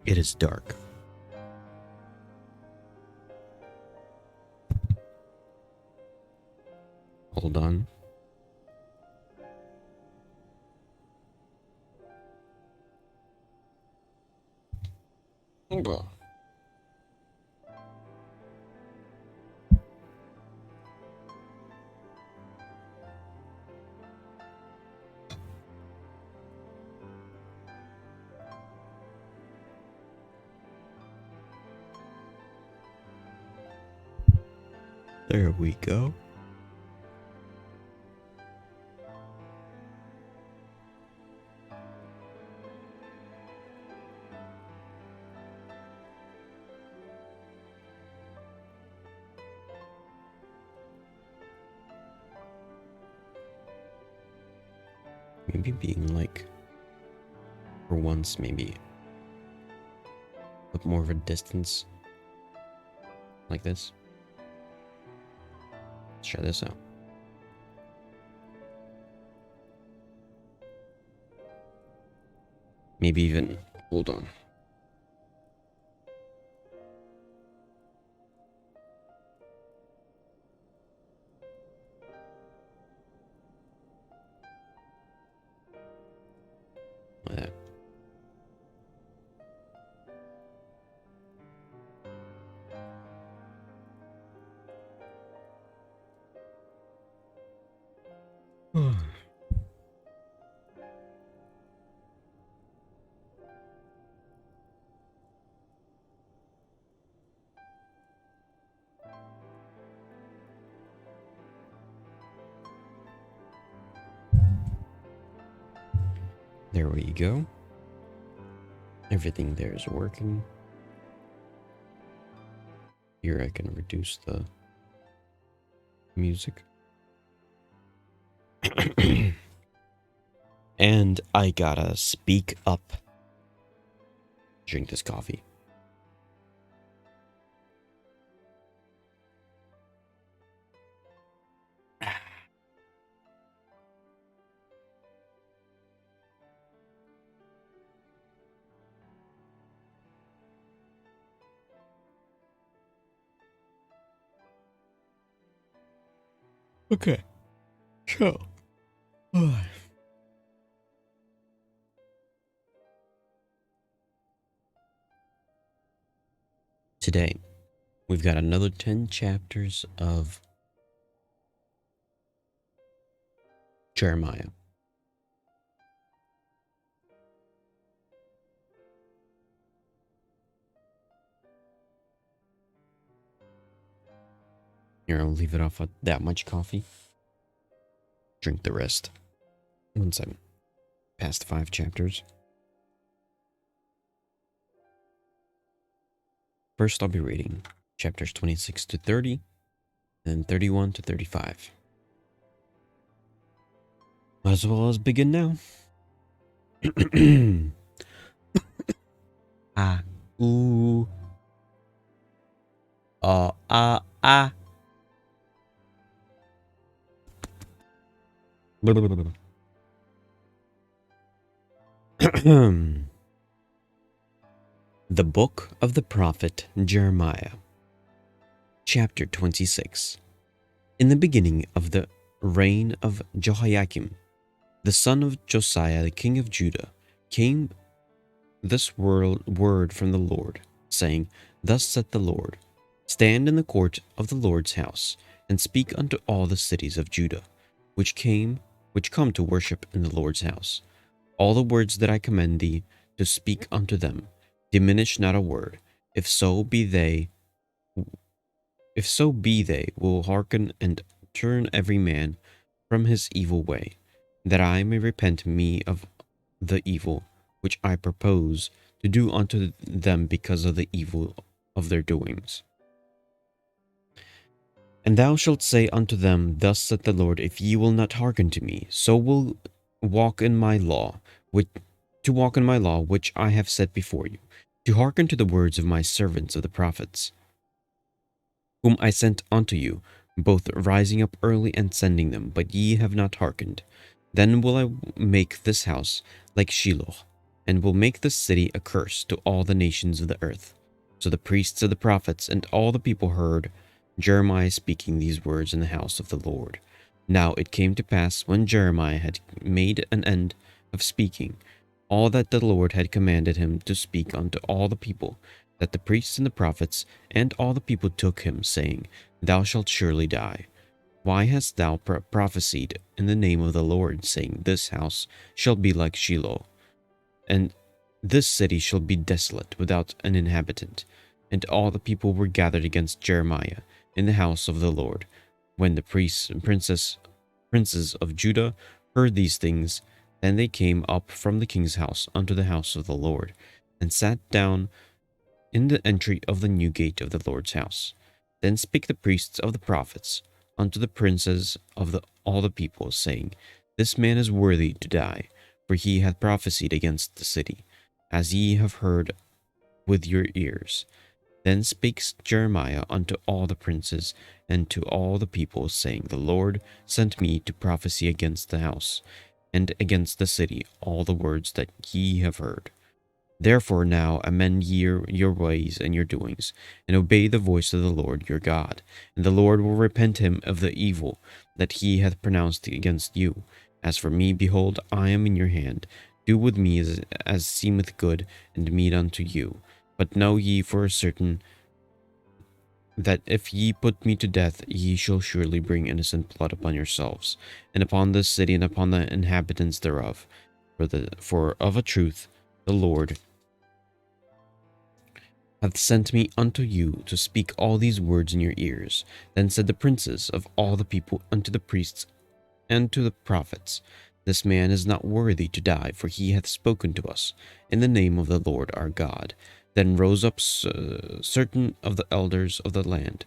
It is dark. Hold on. There we go. Maybe being like, for once, maybe put more of a distance like this. Let's try this out. Maybe even, hold on. Like that. There we go. Everything there is working. Here I can reduce the music. And I gotta speak up. Drink this coffee. Okay. So. Today, we've got another 10 chapters of Jeremiah. Here, I'll leave it off at that much coffee. Drink the rest. Once I'm past 5 chapters. First, I'll be reading chapters 26 to 30, and 31 to 35. Might as well as begin now. Ah, ooh. Ah. The Book of the Prophet Jeremiah, Chapter 26. In the beginning of the reign of Jehoiakim, the son of Josiah, the king of Judah, came this word from the Lord, saying, Thus saith the Lord, Stand in the court of the Lord's house, and speak unto all the cities of Judah, which come to worship in the Lord's house. All the words that I command thee to speak unto them, diminish not a word, if so be they will hearken and turn every man from his evil way, that I may repent me of the evil which I propose to do unto them because of the evil of their doings. And thou shalt say unto them, Thus saith the Lord, if ye will not hearken to me, so will walk in my law, which I have set before you, to hearken to the words of my servants of the prophets, whom I sent unto you, both rising up early and sending them, but ye have not hearkened. Then will I make this house like Shiloh, and will make this city a curse to all the nations of the earth. So the priests and the prophets and all the people heard Jeremiah speaking these words in the house of the Lord. Now it came to pass, when Jeremiah had made an end of speaking all that the Lord had commanded him to speak unto all the people, that the priests and the prophets and all the people took him, saying, Thou shalt surely die. Why hast thou prophesied in the name of the Lord, saying, This house shall be like Shiloh, and this city shall be desolate without an inhabitant? And all the people were gathered against Jeremiah in the house of the Lord. When the priests and princes of Judah heard these things, then they came up from the king's house unto the house of the Lord, and sat down in the entry of the new gate of the Lord's house. Then spake the priests of the prophets unto the princes of all the people, saying, This man is worthy to die, for he hath prophesied against the city, as ye have heard with your ears. Then spake Jeremiah unto all the princes and to all the people, saying, The Lord sent me to prophesy against the house and against the city all the words that ye have heard. Therefore now amend ye your ways and your doings, and obey the voice of the Lord your God, and the Lord will repent him of the evil that he hath pronounced against you. As for me, behold, I am in your hand. Do with me as seemeth good and meet unto you. But know ye for a certain that if ye put me to death, ye shall surely bring innocent blood upon yourselves, and upon this city, and upon the inhabitants thereof. For of a truth the Lord hath sent me unto you to speak all these words in your ears. Then said the princes of all the people unto the priests and to the prophets, This man is not worthy to die, for he hath spoken to us in the name of the Lord our God. Then rose up certain of the elders of the land,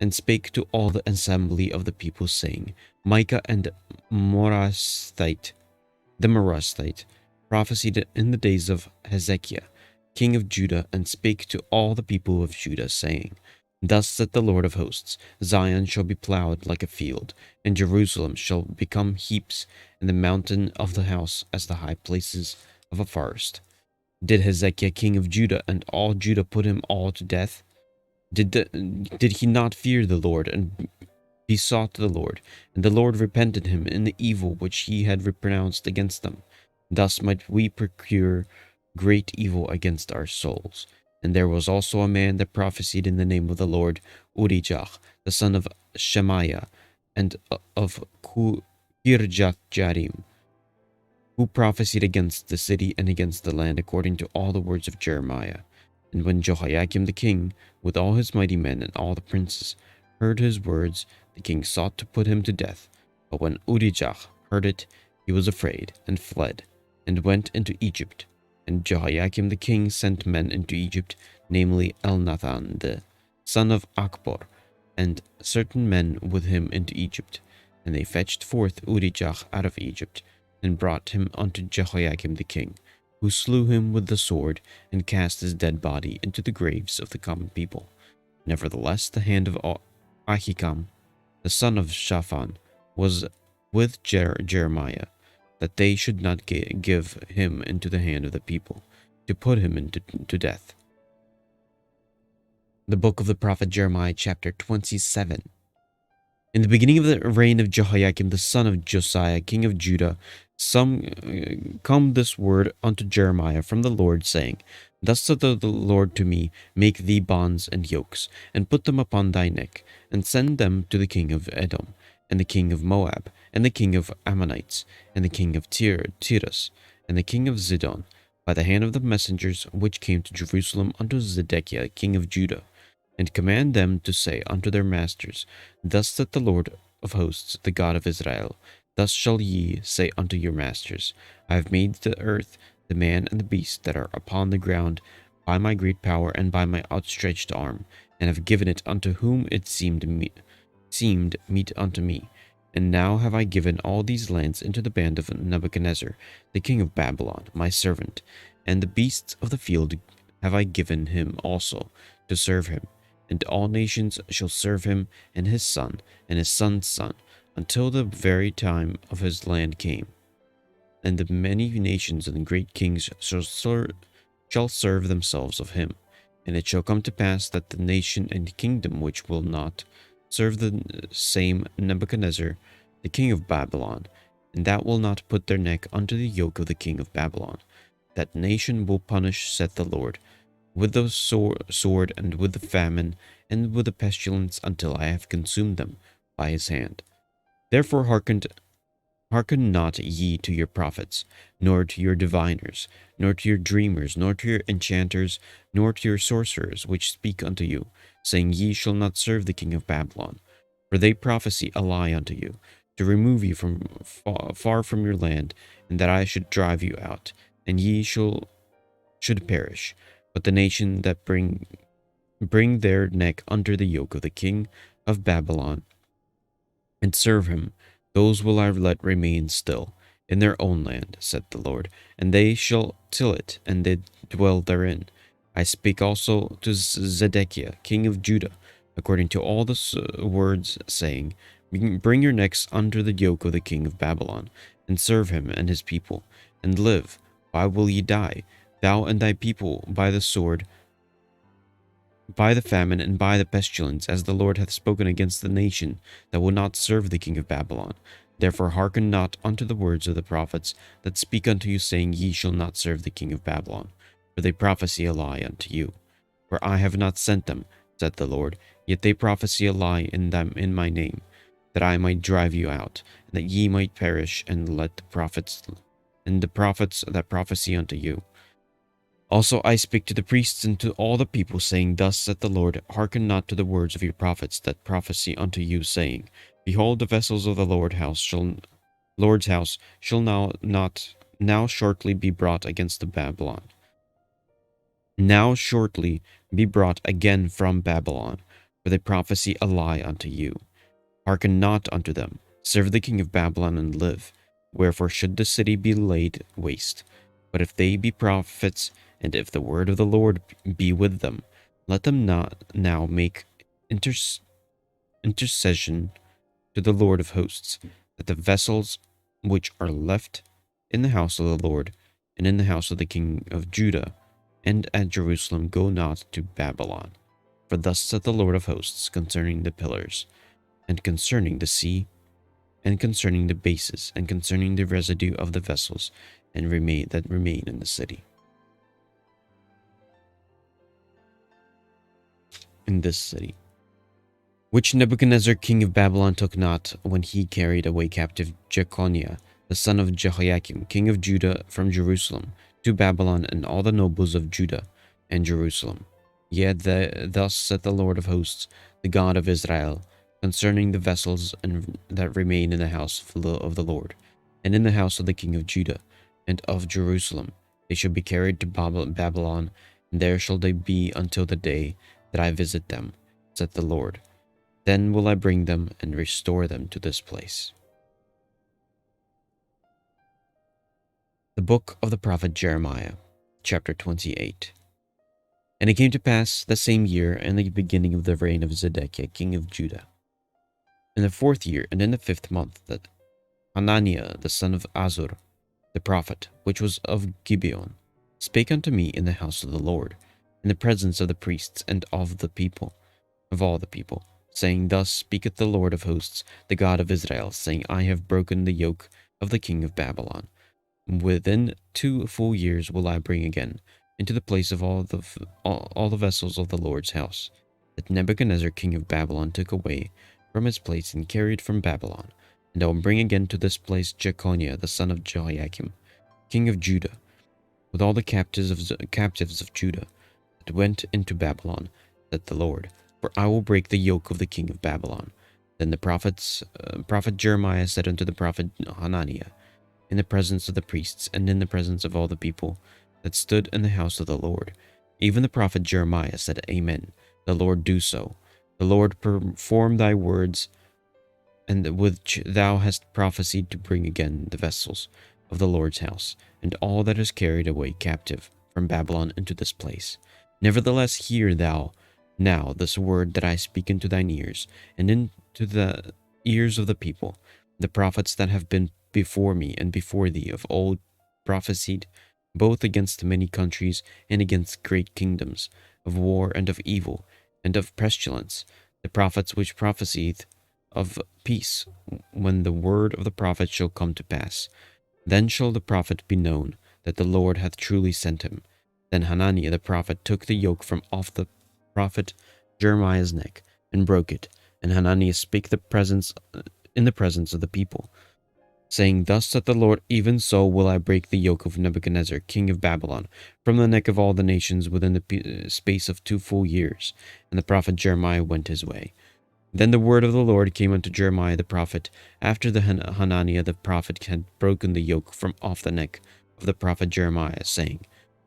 and spake to all the assembly of the people, saying, Micah and the Morasthite, prophesied in the days of Hezekiah, king of Judah, and spake to all the people of Judah, saying, Thus saith the Lord of hosts, Zion shall be plowed like a field, and Jerusalem shall become heaps, and the mountain of the house as the high places of a forest. Did Hezekiah king of Judah and all Judah put him all to death? Did he not fear the Lord and besought the Lord, and the Lord repented him in the evil which he had pronounced against them? Thus might we procure great evil against our souls. And there was also a man that prophesied in the name of the Lord, Urijah, the son of Shemaiah, and of Kirjath-Jearim, who prophesied against the city and against the land according to all the words of Jeremiah. And when Jehoiakim the king, with all his mighty men and all the princes, heard his words, the king sought to put him to death. But when Urijah heard it, he was afraid, and fled, and went into Egypt. And Jehoiakim the king sent men into Egypt, namely Elnathan the son of Achbor, and certain men with him into Egypt. And they fetched forth Urijah out of Egypt, and brought him unto Jehoiakim the king, who slew him with the sword, and cast his dead body into the graves of the common people. Nevertheless, the hand of Ahikam, the son of Shaphan, was with Jeremiah, that they should not give him into the hand of the people, to put him to death. The book of the prophet Jeremiah, chapter 27. In the beginning of the reign of Jehoiakim the son of Josiah, king of Judah, come this word unto Jeremiah from the Lord, saying, Thus saith the Lord to me, Make thee bonds and yokes, and put them upon thy neck, and send them to the king of Edom, and the king of Moab, and the king of Ammonites, and the king of Tyrus, and the king of Zidon, by the hand of the messengers which came to Jerusalem unto Zedekiah king of Judah, and command them to say unto their masters, Thus saith the Lord of hosts, the God of Israel, Thus shall ye say unto your masters, I have made the earth, the man and the beast that are upon the ground, by my great power and by my outstretched arm, and have given it unto whom it seemed meet unto me. And now have I given all these lands into the band of Nebuchadnezzar, the king of Babylon, my servant, and the beasts of the field have I given him also to serve him. And all nations shall serve him, and his son, and his son's son, until the very time of his land came. and the many nations and great kings shall serve themselves of him. And it shall come to pass that the nation and kingdom which will not serve the same Nebuchadnezzar, the king of Babylon, and that will not put their neck under the yoke of the king of Babylon, that nation will punish, saith the Lord, with the sword and with the famine and with the pestilence until I have consumed them by his hand. Therefore hearken not ye to your prophets, nor to your diviners, nor to your dreamers, nor to your enchanters, nor to your sorcerers, which speak unto you, saying, Ye shall not serve the king of Babylon. For they prophesy a lie unto you, to remove you from far from your land, and that I should drive you out, and ye should perish. But the nation that bring their neck under the yoke of the king of Babylon, and serve him, those will I let remain still in their own land, saith the Lord, and they shall till it, and they dwell therein. I speak also to Zedekiah, king of Judah, according to all the words, saying, Bring your necks under the yoke of the king of Babylon, and serve him and his people, and live. Why will ye die, thou and thy people, by the sword, by the famine, and by the pestilence, as the Lord hath spoken against the nation that will not serve the king of Babylon? Therefore hearken not unto the words of the prophets that speak unto you, saying, Ye shall not serve the king of Babylon, for they prophesy a lie unto you. For I have not sent them, saith the Lord, yet they prophesy a lie in my name, that I might drive you out, and that ye might perish, and let the prophets that prophesy unto you. Also I speak to the priests and to all the people, saying, Thus saith the Lord, hearken not to the words of your prophets that prophesy unto you, saying, Behold, the vessels of the Lord's house shall now shortly be brought against the Babylon. Now shortly be brought again from Babylon, for they prophesy a lie unto you. Hearken not unto them, serve the king of Babylon and live. Wherefore should the city be laid waste? But if they be prophets, and if the word of the Lord be with them, let them not now make intercession to the Lord of hosts, that the vessels which are left in the house of the Lord, and in the house of the king of Judah, and at Jerusalem, go not to Babylon. For thus saith the Lord of hosts concerning the pillars, and concerning the sea, and concerning the bases, and concerning the residue of the vessels and that remain in the city. In this city, which Nebuchadnezzar king of Babylon took not, when he carried away captive Jeconiah, the son of Jehoiakim, king of Judah, from Jerusalem to Babylon, and all the nobles of Judah and Jerusalem. Yet thus saith the Lord of hosts, the God of Israel, concerning the vessels that remain in the house of the Lord, and in the house of the king of Judah and of Jerusalem. They shall be carried to Babylon, and there shall they be until the day that I visit them, saith the Lord. Then will I bring them and restore them to this place. The book of the prophet Jeremiah, chapter 28. And it came to pass the same year, in the beginning of the reign of Zedekiah king of Judah, in the 4th year, and in the 5th month, that Hananiah the son of Azur, the prophet, which was of Gibeon, spake unto me in the house of the Lord, in the presence of the priests and of all the people, saying, Thus speaketh the Lord of hosts, the God of Israel, saying, I have broken the yoke of the king of Babylon. Within 2 full years will I bring again into the place of all the vessels of the Lord's house, that Nebuchadnezzar king of Babylon took away from his place and carried from Babylon. And I will bring again to this place Jeconiah the son of Jehoiakim, king of Judah, with all the captives of Judah that went into Babylon, saith the Lord. For I will break the yoke of the king of Babylon. Then the prophet Jeremiah said unto the prophet Hananiah, in the presence of the priests, and in the presence of all the people that stood in the house of the Lord, even the prophet Jeremiah said, Amen. The Lord do so. The Lord perform thy words, and which thou hast prophesied, to bring again the vessels of the Lord's house, and all that is carried away captive from Babylon into this place. Nevertheless hear thou now this word that I speak into thine ears, and into the ears of the people, the prophets that have been before me and before thee of old prophesied, both against many countries and against great kingdoms, of war and of evil, and of pestilence, the prophets which prophesied of peace, when the word of the prophet shall come to pass. Then shall the prophet be known that the Lord hath truly sent him. Then Hananiah the prophet took the yoke from off the prophet Jeremiah's neck, and broke it. And Hananiah spake in the presence of the people, saying, Thus saith the Lord, even so will I break the yoke of Nebuchadnezzar, king of Babylon, from the neck of all the nations within the space of 2 full years. And the prophet Jeremiah went his way. Then the word of the Lord came unto Jeremiah the prophet, after the Hananiah the prophet had broken the yoke from off the neck of the prophet Jeremiah, saying,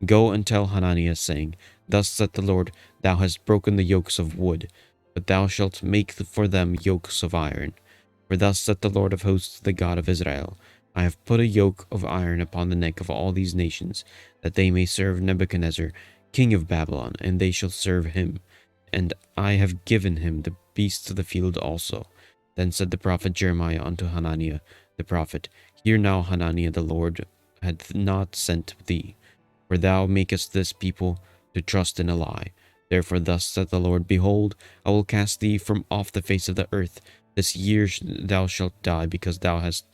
Go and tell Hananiah, saying, Thus saith the Lord, Thou hast broken the yokes of wood, but thou shalt make for them yokes of iron. For thus saith the Lord of hosts, the God of Israel, I have put a yoke of iron upon the neck of all these nations, that they may serve Nebuchadnezzar, king of Babylon, and they shall serve him. And I have given him the beasts of the field also. Then said the prophet Jeremiah unto Hananiah the prophet, Hear now, Hananiah, the Lord hath not sent thee, for thou makest this people to trust in a lie. Therefore thus saith the Lord, Behold, I will cast thee from off the face of the earth. This year thou shalt die, because thou hast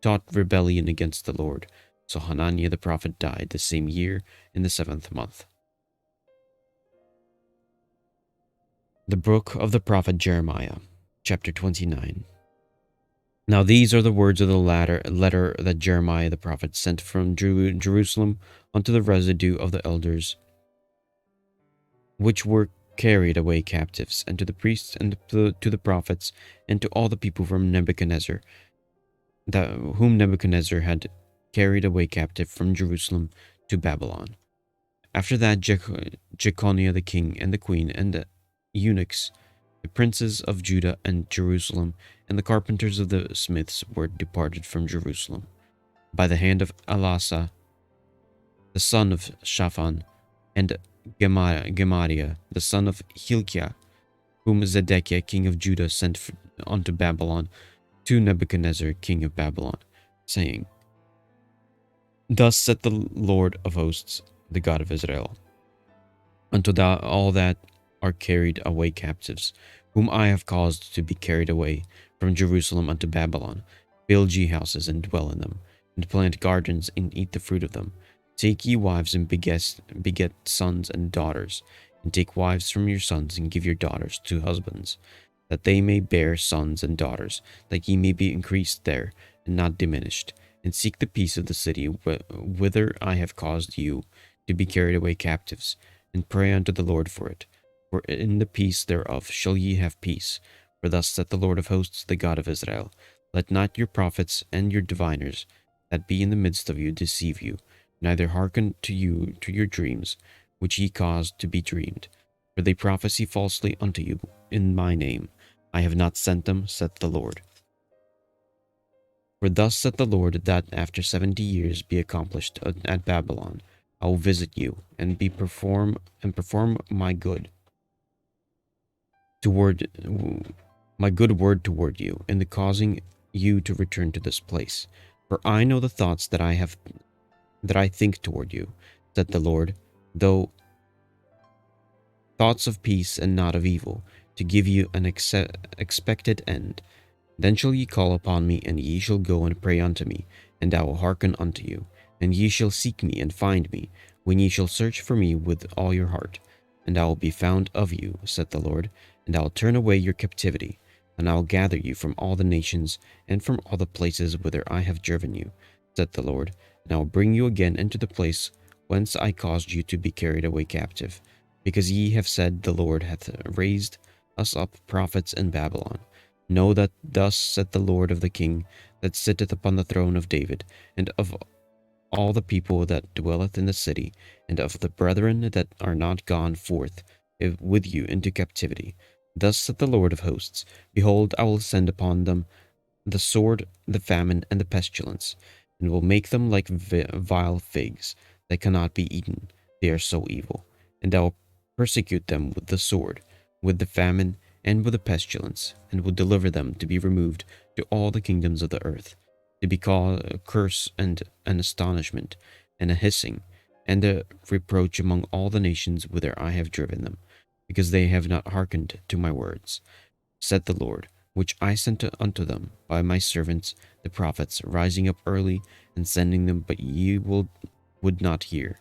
taught rebellion against the Lord. So Hananiah the prophet died the same year in the 7th month. The book of the prophet Jeremiah, chapter 29. Now these are the words of the letter that Jeremiah the prophet sent from Jerusalem unto the residue of the elders, which were carried away captives, and to the priests, and to the prophets, and to all the people from Nebuchadnezzar, whom Nebuchadnezzar had carried away captive from Jerusalem to Babylon. After that, Jeconiah the king, and the queen, and the eunuchs, the princes of Judah and Jerusalem, and the carpenters of the smiths were departed from Jerusalem, by the hand of Elasah, the son of Shaphan, and Gemariah, the son of Hilkiah, whom Zedekiah king of Judah sent unto Babylon, to Nebuchadnezzar king of Babylon, saying, Thus saith the Lord of hosts, the God of Israel, unto all that are carried away captives, whom I have caused to be carried away from Jerusalem unto Babylon, build ye houses and dwell in them, and plant gardens and eat the fruit of them. Take ye wives and beget sons and daughters, and take wives from your sons and give your daughters to husbands, that they may bear sons and daughters, that ye may be increased there and not diminished, and seek the peace of the city whither I have caused you to be carried away captives, and pray unto the Lord for it. For in the peace thereof shall ye have peace. For thus saith the Lord of hosts, the God of Israel, Let not your prophets and your diviners that be in the midst of you deceive you, neither hearken to you to your dreams, which ye caused to be dreamed. For they prophesy falsely unto you in my name. I have not sent them, saith the Lord. For thus saith the Lord, that after 70 years be accomplished at Babylon, I will visit you, and perform my good word toward you, in the causing you to return to this place. For I know the thoughts that I think toward you, saith the Lord, though thoughts of peace and not of evil, to give you an expected end. Then shall ye call upon me, and ye shall go and pray unto me, and I will hearken unto you. And ye shall seek me and find me, when ye shall search for me with all your heart. And I will be found of you, saith the Lord, and I will turn away your captivity, and I will gather you from all the nations, and from all the places whither I have driven you, saith the Lord, and I will bring you again into the place whence I caused you to be carried away captive, because ye have said, The Lord hath raised us up prophets in Babylon. Know that thus saith the Lord of the King that sitteth upon the throne of David, and of all the people that dwelleth in the city, and of the brethren that are not gone forth with you into captivity. Thus saith the Lord of hosts, Behold, I will send upon them the sword, the famine, and the pestilence, and will make them like vile figs that cannot be eaten. They are so evil. And I will persecute them with the sword, with the famine, and with the pestilence, and will deliver them to be removed to all the kingdoms of the earth. to be called a curse and an astonishment, and a hissing, and a reproach among all the nations whither I have driven them, because they have not hearkened to my words, said the Lord, which I sent unto them by my servants the prophets, rising up early and sending them, but would not hear,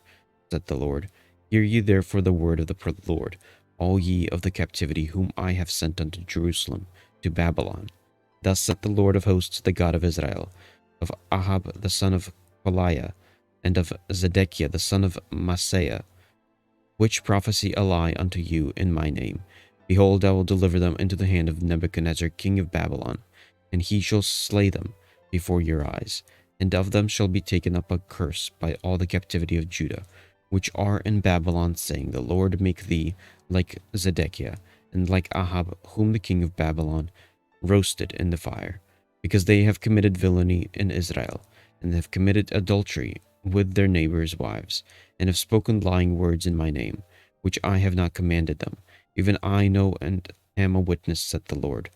said the Lord. Hear ye therefore the word of the Lord, all ye of the captivity whom I have sent unto Jerusalem, to Babylon. Thus saith the Lord of hosts, the God of Israel, of Ahab the son of Koliah, and of Zedekiah the son of Maaseiah, which prophesy a lie unto you in my name. Behold, I will deliver them into the hand of Nebuchadnezzar king of Babylon, and he shall slay them before your eyes. And of them shall be taken up a curse by all the captivity of Judah, which are in Babylon, saying, The Lord make thee like Zedekiah, and like Ahab, whom the king of Babylon roasted in the fire, because they have committed villainy in Israel, and have committed adultery with their neighbors' wives, and have spoken lying words in my name, which I have not commanded them. Even I know and am a witness, saith the Lord.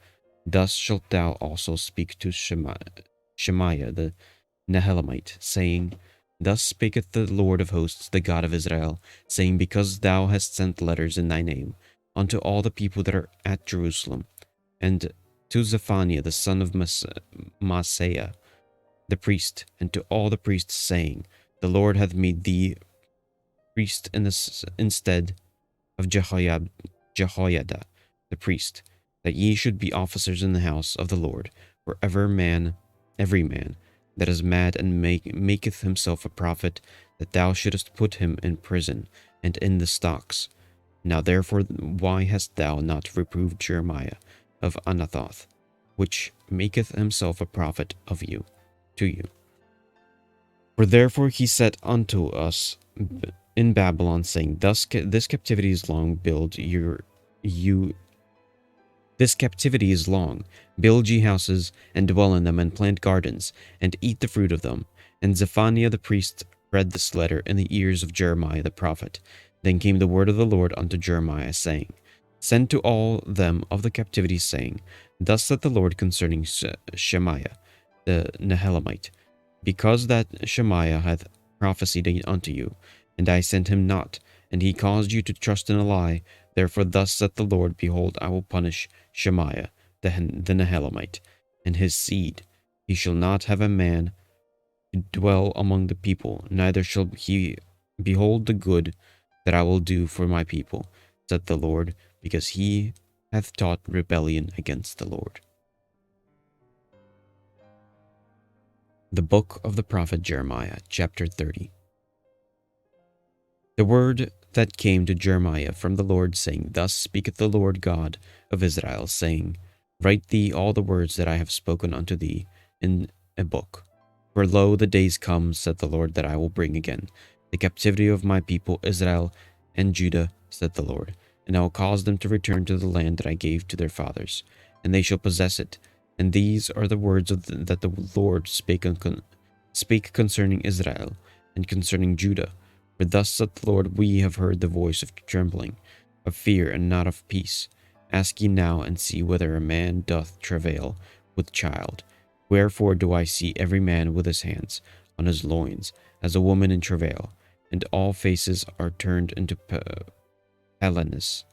Thus shalt thou also speak to Shemaiah the Nehelamite, saying, Thus speaketh the Lord of hosts, the God of Israel, saying, Because thou hast sent letters in thy name unto all the people that are at Jerusalem, and to Zephaniah the son of Maaseiah the priest, and to all the priests, saying, The Lord hath made thee priest instead of Jehoiada the priest, that ye should be officers in the house of the Lord, for every man that is mad and maketh himself a prophet, that thou shouldest put him in prison and in the stocks. Now therefore, why hast thou not reproved Jeremiah of Anathoth, which maketh himself a prophet to you? For therefore he said unto us in Babylon, saying, This captivity is long, this captivity is long. Build ye houses, and dwell in them, and plant gardens, and eat the fruit of them. And Zephaniah the priest read this letter in the ears of Jeremiah the prophet. Then came the word of the Lord unto Jeremiah, saying, Send to all them of the captivity, saying, Thus saith the Lord concerning Shemaiah the Nehelamite, because that Shemaiah hath prophesied unto you, and I sent him not, and he caused you to trust in a lie. Therefore thus saith the Lord, Behold, I will punish Shemaiah the Nehelamite, and his seed. He shall not have a man to dwell among the people, neither shall he behold the good that I will do for my people, saith the Lord, because he hath taught rebellion against the Lord. The Book of the Prophet Jeremiah, chapter 30. The word that came to Jeremiah from the Lord, saying, Thus speaketh the Lord God of Israel, saying, Write thee all the words that I have spoken unto thee in a book. For lo, the days come, said the Lord, that I will bring again the captivity of my people Israel and Judah, said the Lord, and I will cause them to return to the land that I gave to their fathers, and they shall possess it. And these are the words that the Lord spake concerning Israel and concerning Judah. For thus saith the Lord, We have heard the voice of trembling, of fear, and not of peace. Ask ye now, and see whether a man doth travail with child. Wherefore do I see every man with his hands on his loins, as a woman in travail, and all faces are turned into Hellenes.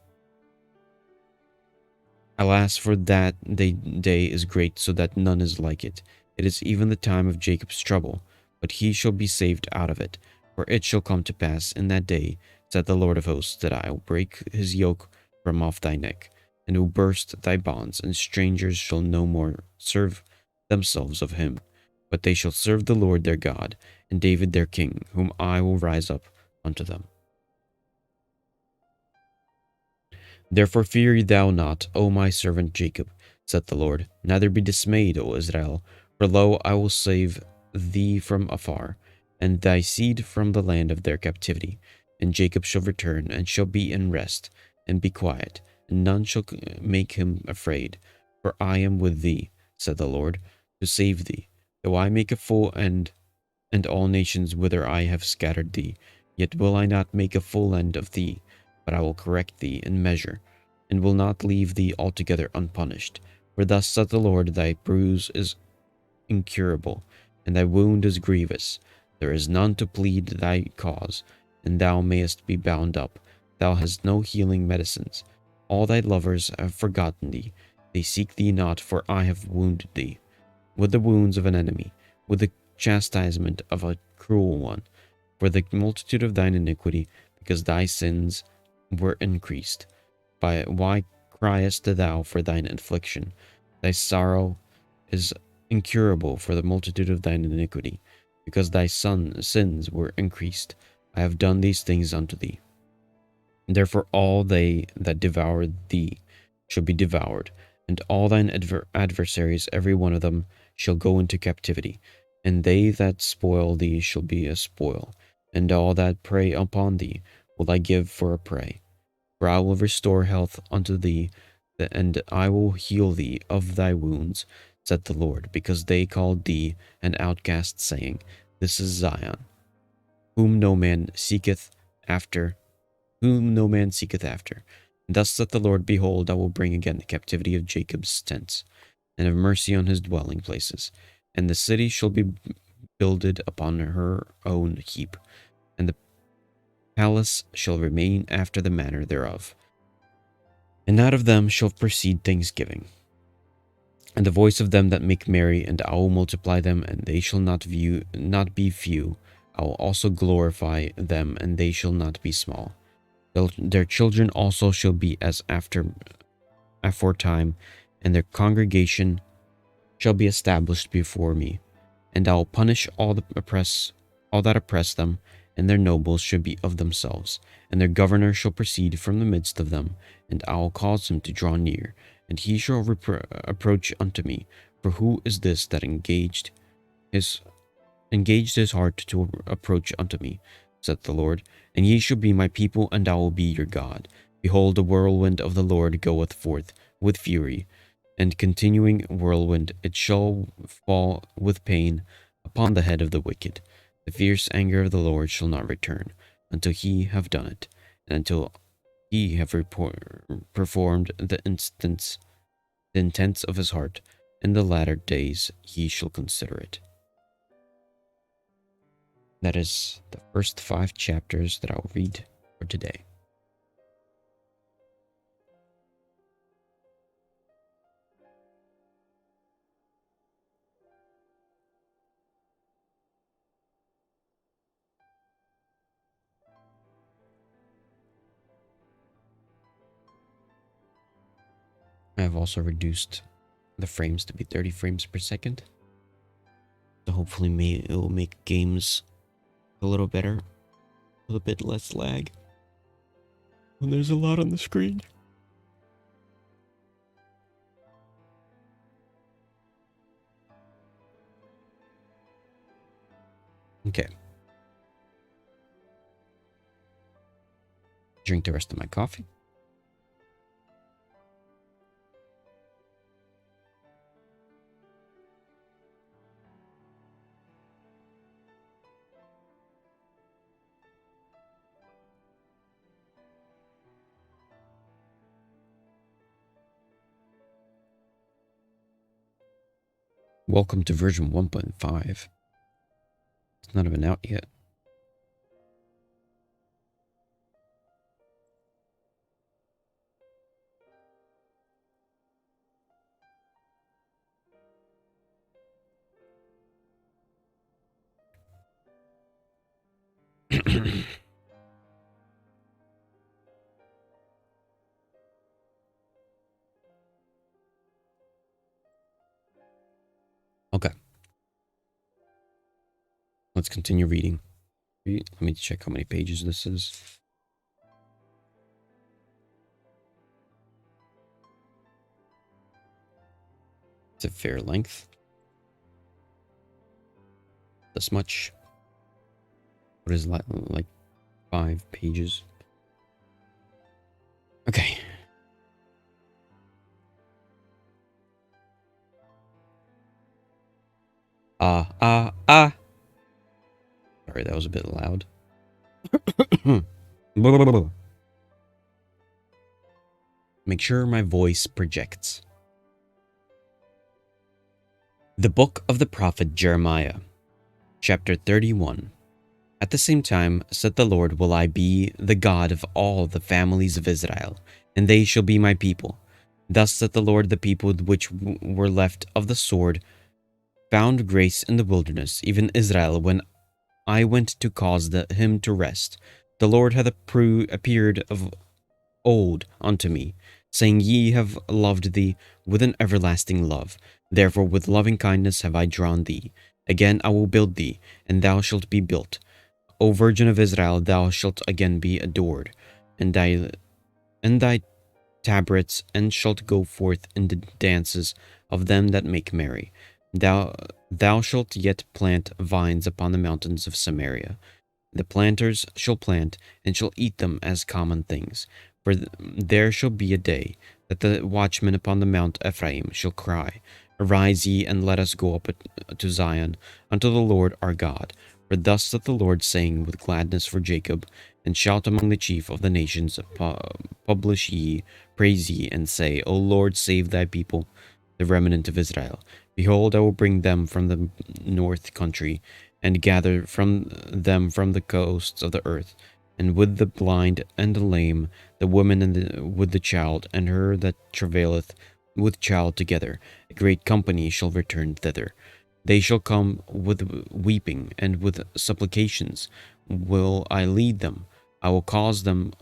Alas, for that day is great, so that none is like it. It is even the time of Jacob's trouble, but he shall be saved out of it. For it shall come to pass in that day, said the Lord of hosts, that I will break his yoke from off thy neck, and will burst thy bonds, and strangers shall no more serve themselves of him, but they shall serve the Lord their God, and David their king, whom I will rise up unto them. Therefore fear thou not, O my servant Jacob, saith the Lord, neither be dismayed, O Israel, for lo, I will save thee from afar, and thy seed from the land of their captivity. And Jacob shall return, and shall be in rest, and be quiet, and none shall make him afraid. For I am with thee, said the Lord, to save thee. Though I make a full end, and all nations whither I have scattered thee, yet will I not make a full end of thee, but I will correct thee in measure, and will not leave thee altogether unpunished. For thus saith the Lord, thy bruise is incurable, and thy wound is grievous. There is none to plead thy cause, and thou mayest be bound up. Thou hast no healing medicines. All thy lovers have forgotten thee. They seek thee not, for I have wounded thee with the wounds of an enemy, with the chastisement of a cruel one, for the multitude of thine iniquity, because thy sins were increased. Why criest thou for thine affliction? Thy sorrow is incurable for the multitude of thine iniquity, because thy sins were increased. I have done these things unto thee. Therefore all they that devour thee shall be devoured, and all thine adversaries, every one of them, shall go into captivity. And they that spoil thee shall be a spoil, and all that prey upon thee will I give for a prey. For I will restore health unto thee, and I will heal thee of thy wounds, said the Lord, because they called thee an outcast, saying, This is Zion, whom no man seeketh after, whom no man seeketh after. And thus saith the Lord, Behold, I will bring again the captivity of Jacob's tents, and have mercy on his dwelling places. And the city shall be builded upon her own heap, and the palace shall remain after the manner thereof. And out of them shall proceed thanksgiving, and the voice of them that make merry, and I will multiply them, and they shall not be few. I will also glorify them, and they shall not be small. Their children also shall be as aforetime, and their congregation shall be established before me. And I will punish all that oppress them, and their nobles shall be of themselves, and their governor shall proceed from the midst of them, and I will cause him to draw near, and he shall approach unto me. For who is this that engaged his heart to approach unto me, saith the Lord? And ye shall be my people, and I will be your God. Behold, the whirlwind of the Lord goeth forth with fury, and continuing whirlwind, it shall fall with pain upon the head of the wicked. The fierce anger of the Lord shall not return until he have done it, and until he have performed the intents of his heart. In the latter days he shall consider it. That is the first 5 chapters that I'll read for today. I have also reduced the frames to be 30 frames per second. So hopefully it will make games a little better, a little bit less lag when there's a lot on the screen. Okay. Drink the rest of my coffee. Welcome to version 1.5. It's not even out yet. Okay. Let's continue reading. Let me check how many pages this is. It's a fair length. This much. What is like 5 pages? Okay. Sorry, that was a bit loud. Make sure my voice projects. The book of the prophet Jeremiah. Chapter 31. At the same time, said the Lord, will I be the God of all the families of Israel, and they shall be my people. Thus said the Lord, the people which were left of the sword found grace in the wilderness, even Israel, when I went to cause him to rest. The Lord hath appeared of old unto me, saying, Ye have loved thee with an everlasting love. Therefore with loving kindness have I drawn thee. Again I will build thee, and thou shalt be built. O Virgin of Israel, thou shalt again be adored, and thy tabrets, and shalt go forth in the dances of them that make merry. Thou shalt yet plant vines upon the mountains of Samaria. The planters shall plant, and shall eat them as common things. For there shall be a day that the watchmen upon the mount Ephraim shall cry, Arise ye, and let us go up to Zion, unto the Lord our God. For thus saith the Lord, saying, With gladness for Jacob, and shout among the chief of the nations, publish ye, praise ye, and say, O Lord, save thy people, the remnant of Israel. Behold, I will bring them from the north country, and gather them from the coasts of the earth, and with the blind and the lame, the woman with the child, and her that travaileth with child together. A great company shall return thither. They shall come with weeping, and with supplications will I lead them. I will cause them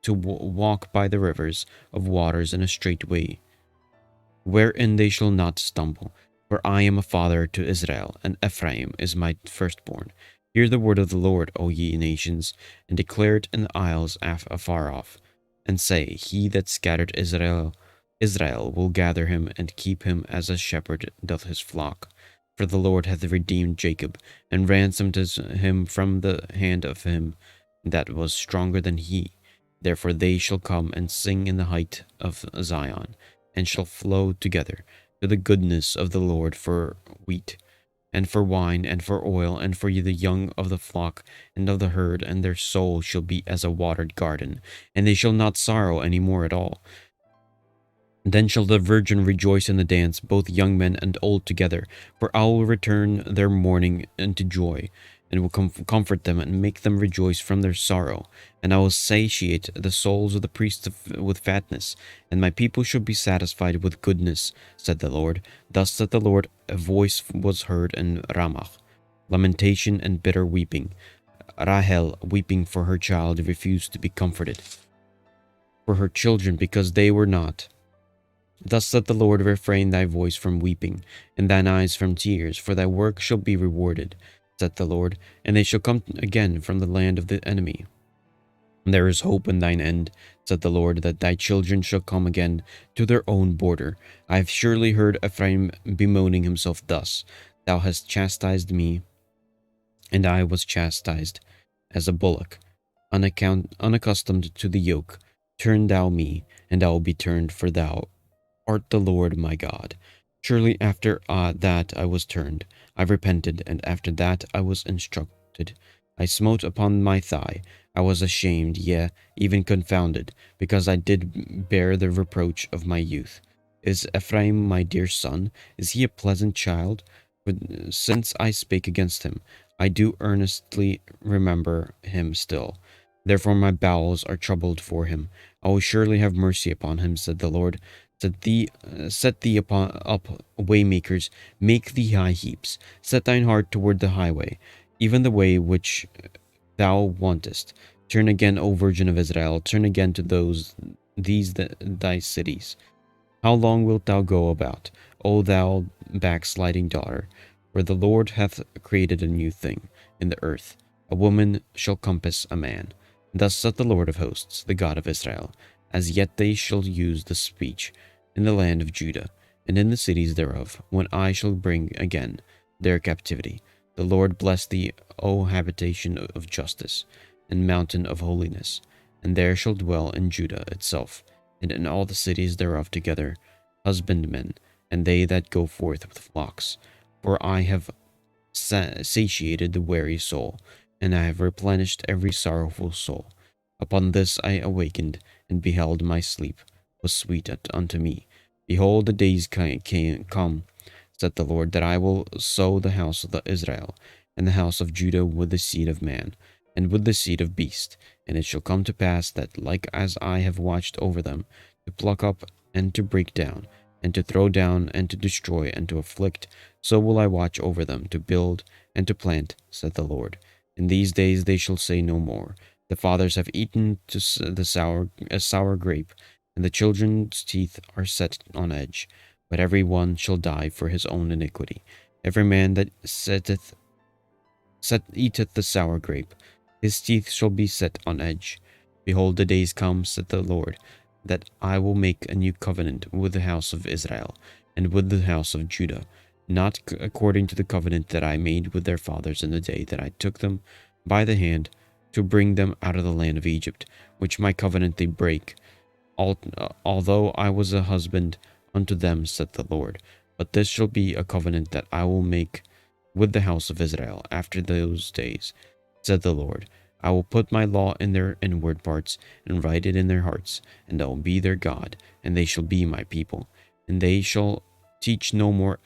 to walk by the rivers of waters in a straight way, wherein they shall not stumble. For I am a father to Israel, and Ephraim is my firstborn. Hear the word of the Lord, O ye nations, and declare it in the isles afar off, and say, He that scattered Israel will gather him, and keep him as a shepherd doth his flock. For the Lord hath redeemed Jacob, and ransomed him from the hand of him that was stronger than he. Therefore they shall come and sing in the height of Zion, and shall flow together to the goodness of the Lord for wheat, and for wine, and for oil, and for the young of the flock and of the herd, and their soul shall be as a watered garden, and they shall not sorrow any more at all. Then shall the virgin rejoice in the dance, both young men and old together, for I will return their mourning into joy, and will comfort them, and make them rejoice from their sorrow. And I will satiate the souls of the priests with fatness, and my people shall be satisfied with goodness, said the Lord. Thus said the Lord, a voice was heard in Ramah, lamentation and bitter weeping. Rahel, weeping for her child, refused to be comforted for her children, because they were not. Thus saith the Lord, refrain thy voice from weeping, and thine eyes from tears, for thy work shall be rewarded, saith the Lord, and they shall come again from the land of the enemy. There is hope in thine end, said the Lord, that thy children shall come again to their own border. I have surely heard Ephraim bemoaning himself thus, Thou hast chastised me, and I was chastised as a bullock, unaccustomed to the yoke. Turn thou me, and I will be turned, for thou art the Lord my God. Surely after that I was turned, I repented, and after that I was instructed. I smote upon my thigh, I was ashamed, yea, even confounded, because I did bear the reproach of my youth. Is Ephraim my dear son? Is he a pleasant child? For since I spake against him, I do earnestly remember him still. Therefore my bowels are troubled for him. I will surely have mercy upon him, said the Lord. Set thee up waymakers, make thee high heaps. Set thine heart toward the highway, even the way which thou wantest. Turn again, O Virgin of Israel, turn again to thy cities. How long wilt thou go about, O thou backsliding daughter? For the Lord hath created a new thing in the earth. A woman shall compass a man. Thus saith the Lord of hosts, the God of Israel. As yet they shall use the speech in the land of Judah, and in the cities thereof, when I shall bring again their captivity. The Lord bless thee, O habitation of justice, and mountain of holiness. And there shall dwell in Judah itself, and in all the cities thereof together, husbandmen, and they that go forth with flocks. For I have satiated the weary soul, and I have replenished every sorrowful soul. Upon this I awakened, and beheld my sleep was sweet unto me. Behold, the days come, said the Lord, that I will sow the house of Israel, and the house of Judah with the seed of man, and with the seed of beast. And it shall come to pass that, like as I have watched over them, to pluck up and to break down, and to throw down and to destroy and to afflict, so will I watch over them to build and to plant, said the Lord. In these days they shall say no more, the fathers have eaten a sour grape, and the children's teeth are set on edge. But every one shall die for his own iniquity. Every man that eateth the sour grape, his teeth shall be set on edge. Behold, the days come, said the Lord, that I will make a new covenant with the house of Israel and with the house of Judah, not according to the covenant that I made with their fathers in the day that I took them by the hand to bring them out of the land of Egypt, which my covenant they break, although I was a husband unto them, said the Lord. But this shall be a covenant that I will make with the house of Israel after those days, said the Lord. I will put my law in their inward parts, and write it in their hearts, and I will be their God, and they shall be my people. And they shall teach no more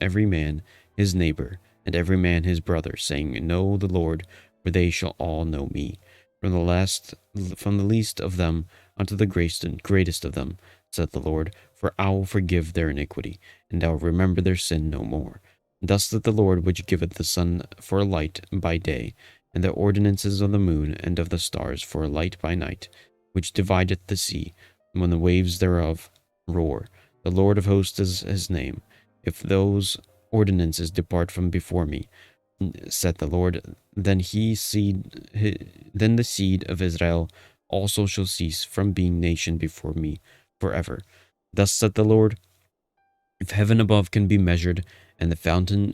every man his neighbor, and every man his brother, saying, Know the Lord, for they shall all know me, from the least of them unto the greatest of them, said the Lord. For I will forgive their iniquity, and I will remember their sin no more. Thus saith the Lord, which giveth the sun for a light by day, and the ordinances of the moon and of the stars for a light by night, which divideth the sea, when the waves thereof roar. The Lord of hosts is his name. If those ordinances depart from before me, said the Lord, then the seed of Israel also shall cease from being nation before me forever. Thus said the Lord, if heaven above can be measured, and the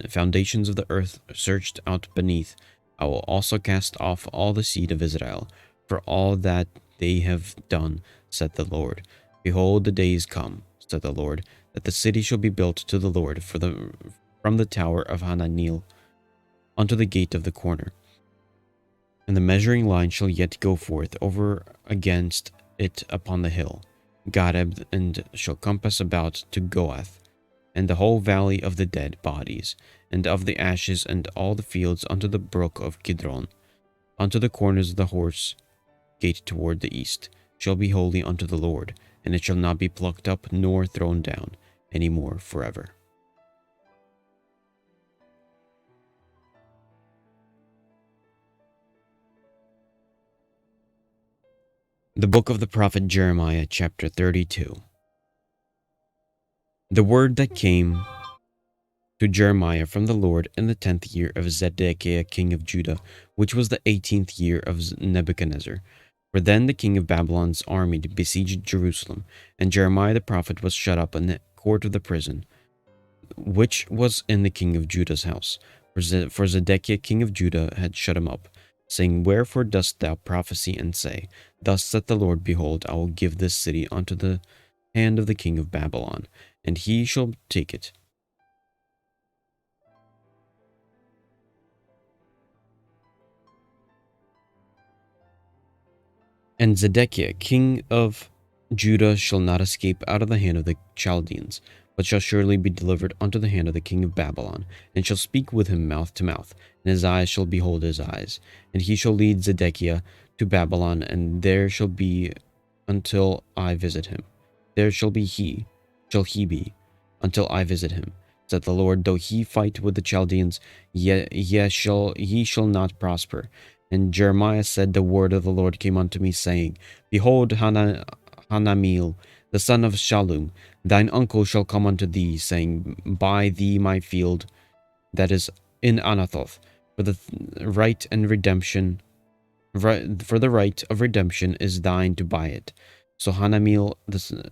foundations of the earth searched out beneath, I will also cast off all the seed of Israel, for all that they have done, said the Lord. Behold, the days come, said the Lord, that the city shall be built to the Lord from the tower of Hananeel unto the gate of the corner. And the measuring line shall yet go forth over against it upon the hill, Gareb, and shall compass about to Goath, and the whole valley of the dead bodies, and of the ashes, and all the fields unto the brook of Kidron, unto the corners of the horse gate toward the east, shall be holy unto the Lord, and it shall not be plucked up nor thrown down any more forever. The book of the prophet Jeremiah, chapter 32. The word that came to Jeremiah from the Lord in the 10th year of Zedekiah king of Judah, which was the 18th year of Nebuchadnezzar. For then the king of Babylon's army besieged Jerusalem, and Jeremiah the prophet was shut up in the court of the prison, which was in the king of Judah's house. For Zedekiah king of Judah had shut him up, saying, Wherefore dost thou prophesy and say, Thus saith the Lord, Behold, I will give this city unto the hand of the king of Babylon, and he shall take it. And Zedekiah king of Judah shall not escape out of the hand of the Chaldeans, but shall surely be delivered unto the hand of the king of Babylon, and shall speak with him mouth to mouth, and his eyes shall behold his eyes. And he shall lead Zedekiah to Babylon, and there shall be until I visit him. There shall he be, until I visit him, said the Lord. Though he fight with the Chaldeans, yet he shall not prosper. And Jeremiah said, The word of the Lord came unto me, saying, Behold, Hanameel, the son of Shallum, thine uncle shall come unto thee, saying, Buy thee my field that is in Anathoth, for the right of redemption is thine to buy it. So Hanameel,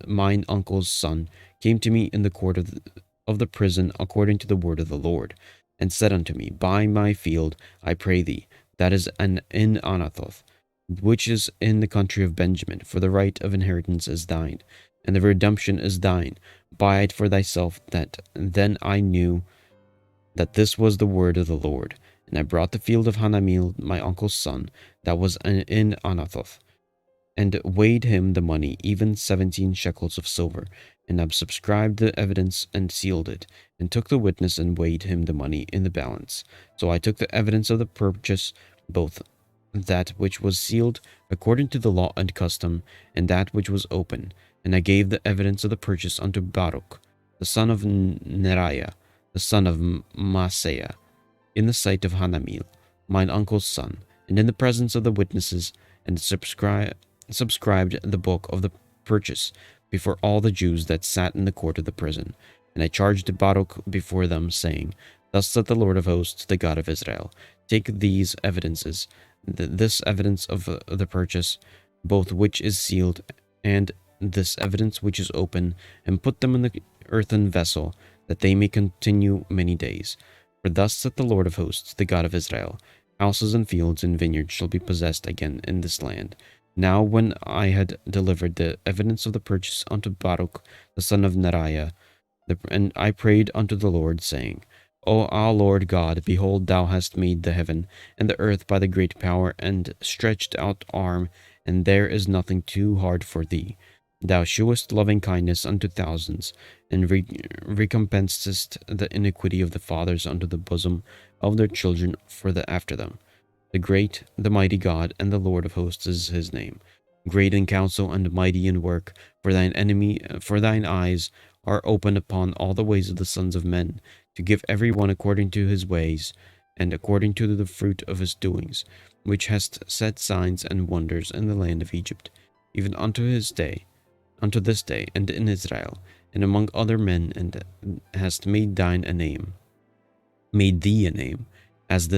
mine uncle's son, came to me in the court of the prison according to the word of the Lord, and said unto me, Buy my field, I pray thee, that is in Anathoth, which is in the country of Benjamin, for the right of inheritance is thine, and the redemption is thine. Buy it for thyself. That then I knew that this was the word of the Lord. And I brought the field of Hanameel, my uncle's son, that was in Anathoth. and weighed him the money, even 17 shekels of silver, and subscribed the evidence and sealed it, and took the witness and weighed him the money in the balance. So I took the evidence of the purchase, both that which was sealed according to the law and custom, and that which was open, and I gave the evidence of the purchase unto Baruch, the son of Neriah, the son of Maaseiah, in the sight of Hanamel, mine uncle's son, and in the presence of the witnesses, and subscribed the book of the purchase before all the Jews that sat in the court of the prison. And I charged Baruch before them, saying, Thus saith the Lord of hosts, the God of Israel, take these evidences, this evidence of the purchase, both which is sealed, and this evidence which is open, and put them in the earthen vessel, that they may continue many days. For thus saith the Lord of hosts, the God of Israel, houses and fields and vineyards shall be possessed again in this land. Now when I had delivered the evidence of the purchase unto Baruch, the son of Neriah, and I prayed unto the Lord, saying, O our Lord God, behold, thou hast made the heaven and the earth by the great power and stretched out arm, and there is nothing too hard for thee. Thou shewest loving kindness unto thousands, and recompensest the iniquity of the fathers unto the bosom of their children for the after them. The great, the mighty God, and the Lord of hosts is his name. Great in counsel and mighty in work, for thine eyes are open upon all the ways of the sons of men, to give every one according to his ways, and according to the fruit of his doings, which hast set signs and wonders in the land of Egypt, even unto this day, and in Israel, and among other men, and hast made thee a name, as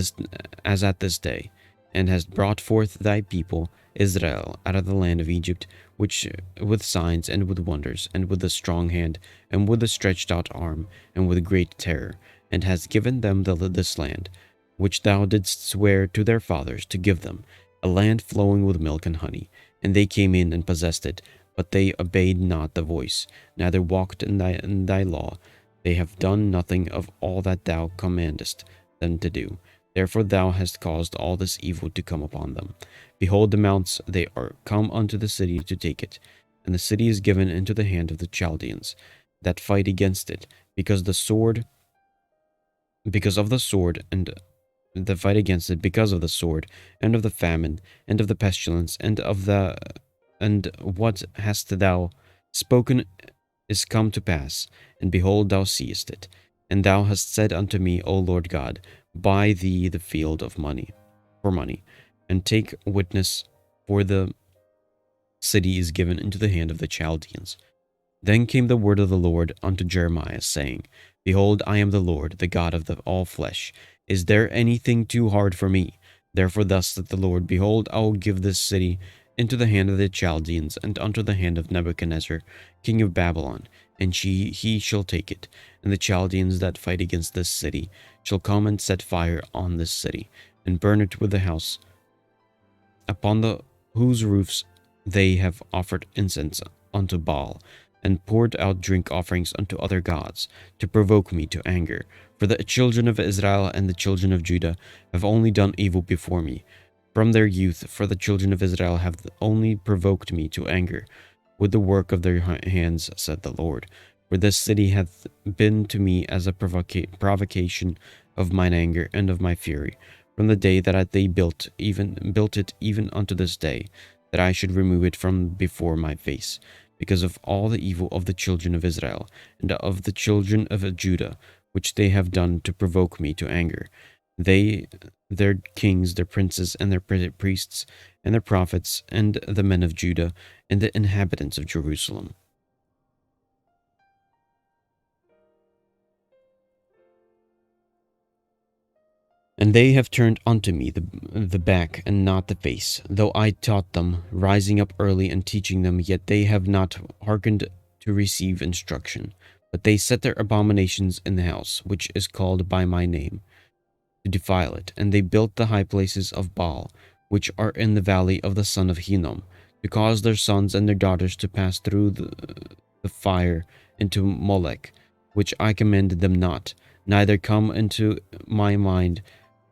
at this day, and hast brought forth thy people Israel out of the land of Egypt, which with signs and with wonders, and with a strong hand, and with a stretched out arm, and with great terror, and hast given them this land, which thou didst swear to their fathers to give them, a land flowing with milk and honey. And they came in and possessed it, but they obeyed not the voice, neither walked in thy law. They have done nothing of all that thou commandest them to do. Therefore thou hast caused all this evil to come upon them. Behold, the mounts, they are come unto the city to take it, and the city is given into the hand of the Chaldeans, that fight against it, because of the sword, and the fight against it because of the sword, and of the famine, and of the pestilence, and what hast thou spoken is come to pass, and behold, thou seest it. And thou hast said unto me, O Lord God, buy thee the field of money, for money, and take witness, for the city is given into the hand of the Chaldeans. Then came the word of the Lord unto Jeremiah, saying, Behold, I am the Lord, the God of all flesh. Is there anything too hard for me? Therefore thus saith the Lord, Behold, I will give this city into the hand of the Chaldeans, and unto the hand of Nebuchadnezzar, king of Babylon, and he shall take it. And the Chaldeans that fight against this city shall come and set fire on this city, and burn it with the house, upon whose roofs they have offered incense unto Baal, and poured out drink offerings unto other gods, to provoke me to anger. For the children of Israel and the children of Judah have only done evil before me. From their youth, for the children of Israel have only provoked me to anger with the work of their hands, said the Lord. For this city hath been to me as a provocation of mine anger and of my fury, from the day that they built it even unto this day, that I should remove it from before my face, because of all the evil of the children of Israel, and of the children of Judah, which they have done to provoke me to anger. They, their kings, their princes, and their priests, and their prophets, and the men of Judah, and the inhabitants of Jerusalem. And they have turned unto me the back and not the face, though I taught them, rising up early and teaching them, yet they have not hearkened to receive instruction. But they set their abominations in the house, which is called by my name, to defile it. And they built the high places of Baal, which are in the valley of the son of Hinnom, to cause their sons and their daughters to pass through the fire into Molech, which I commanded them not, neither come into my mind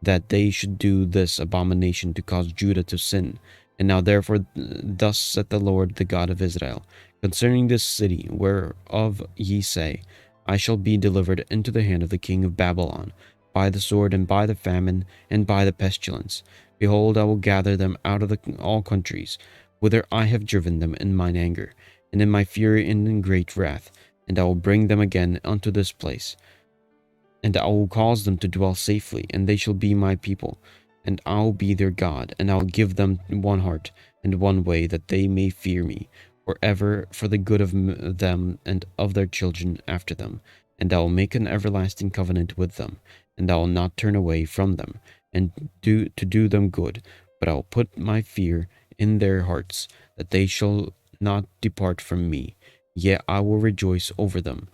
that they should do this abomination to cause Judah to sin. And now therefore thus saith the Lord, the God of Israel, concerning this city whereof ye say, I shall be delivered into the hand of the king of Babylon, by the sword, and by the famine, and by the pestilence. Behold, I will gather them out of all countries, whither I have driven them in mine anger, and in my fury, and in great wrath, and I will bring them again unto this place, and I will cause them to dwell safely, and they shall be my people, and I will be their God, and I will give them one heart and one way, that they may fear me forever, for the good of them and of their children after them. And I will make an everlasting covenant with them, and I will not turn away from them, and to do them good, but I will put my fear in their hearts, that they shall not depart from me. Yet I will rejoice over them,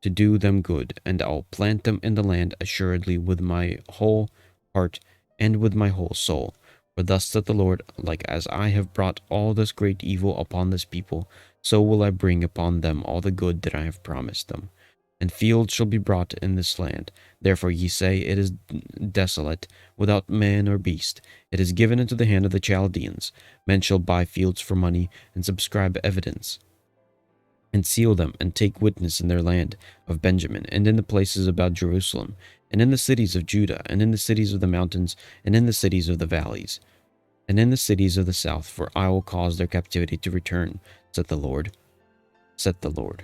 to do them good, and I'll plant them in the land assuredly with my whole heart and with my whole soul. For thus saith the Lord, like as I have brought all this great evil upon this people, so will I bring upon them all the good that I have promised them. And fields shall be brought in this land. Therefore ye say, it is desolate, without man or beast. It is given into the hand of the Chaldeans. Men shall buy fields for money, and subscribe evidence, and seal them, and take witness in their land of Benjamin, and in the places about Jerusalem, and in the cities of Judah, and in the cities of the mountains, and in the cities of the valleys, and in the cities of the south, for I will cause their captivity to return, saith the Lord. Saith the Lord.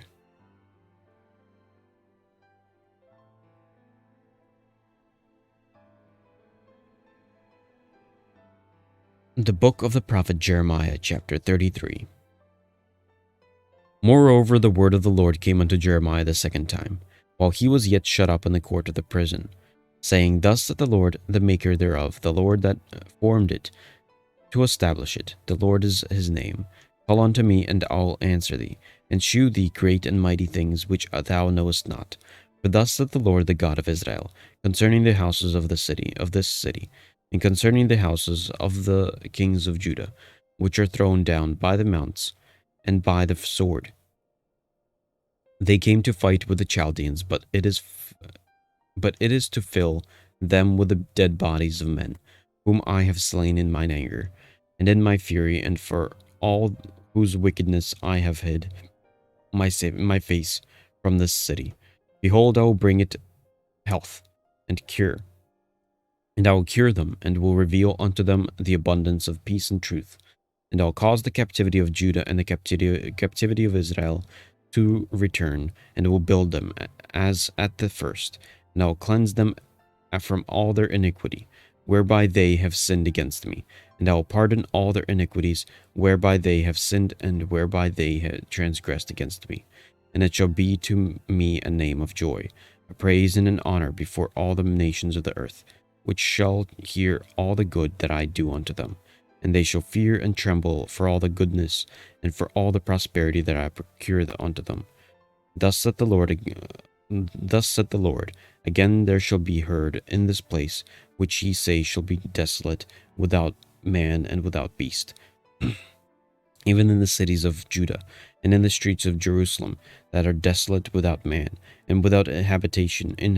The book of the prophet Jeremiah, chapter 33. Moreover, the word of the Lord came unto Jeremiah the second time, while he was yet shut up in the court of the prison, saying, Thus saith the Lord, the maker thereof, the Lord that formed it, to establish it. The Lord is his name. Call unto me, and I will answer thee, and shew thee great and mighty things which thou knowest not. For thus saith the Lord, the God of Israel, concerning the houses of this city, and concerning the houses of the kings of Judah, which are thrown down by the mounts and by the sword. They came to fight with the Chaldeans, but it is to fill them with the dead bodies of men, whom I have slain in mine anger, and in my fury, and for all whose wickedness I have hid my face from this city. Behold, I will bring it health and cure, and I will cure them, and will reveal unto them the abundance of peace and truth. And I will cause the captivity of Judah and the captivity of Israel to return, and will build them as at the first, and I will cleanse them from all their iniquity, whereby they have sinned against me, and I will pardon all their iniquities, whereby they have sinned, and whereby they have transgressed against me. And it shall be to me a name of joy, a praise and an honor before all the nations of the earth, which shall hear all the good that I do unto them. And they shall fear and tremble for all the goodness and for all the prosperity that I procure unto them. Thus saith the Lord. Again there shall be heard in this place, which ye say shall be desolate, without man and without beast, even in the cities of Judah, and in the streets of Jerusalem, that are desolate, without man, and without inhabitant, and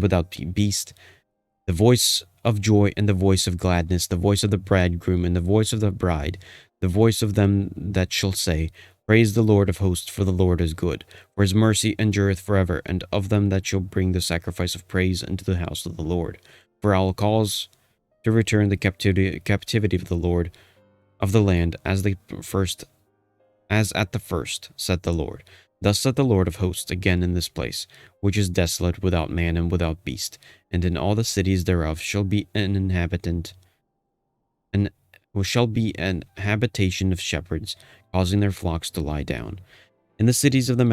without beast, the voice of joy and the voice of gladness, the voice of the bridegroom and the voice of the bride, the voice of them that shall say, Praise the Lord of hosts, for the Lord is good, for his mercy endureth forever, and of them that shall bring the sacrifice of praise into the house of the Lord. For I will cause to return the captivity of the Lord of the land as at the first, said the Lord. Thus saith the Lord of hosts again in this place, which is desolate, without man and without beast, and in all the cities thereof shall be an habitation of shepherds, causing their flocks to lie down. In the cities of the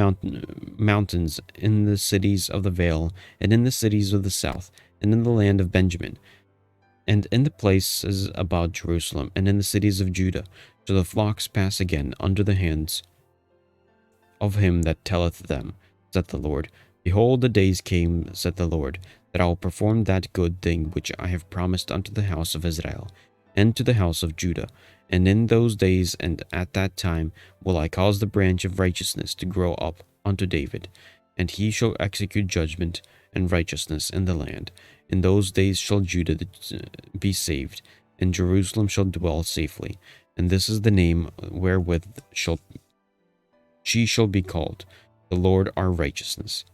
mountains, in the cities of the vale, and in the cities of the south, and in the land of Benjamin, and in the places about Jerusalem, and in the cities of Judah, shall the flocks pass again under the hands of him that telleth them, saith the Lord. Behold, the days came, saith the Lord, that I will perform that good thing which I have promised unto the house of Israel, and to the house of Judah. And in those days and at that time will I cause the branch of righteousness to grow up unto David, and he shall execute judgment and righteousness in the land. In those days shall Judah be saved, and Jerusalem shall dwell safely. And this is the name wherewith she shall be called, the Lord our righteousness.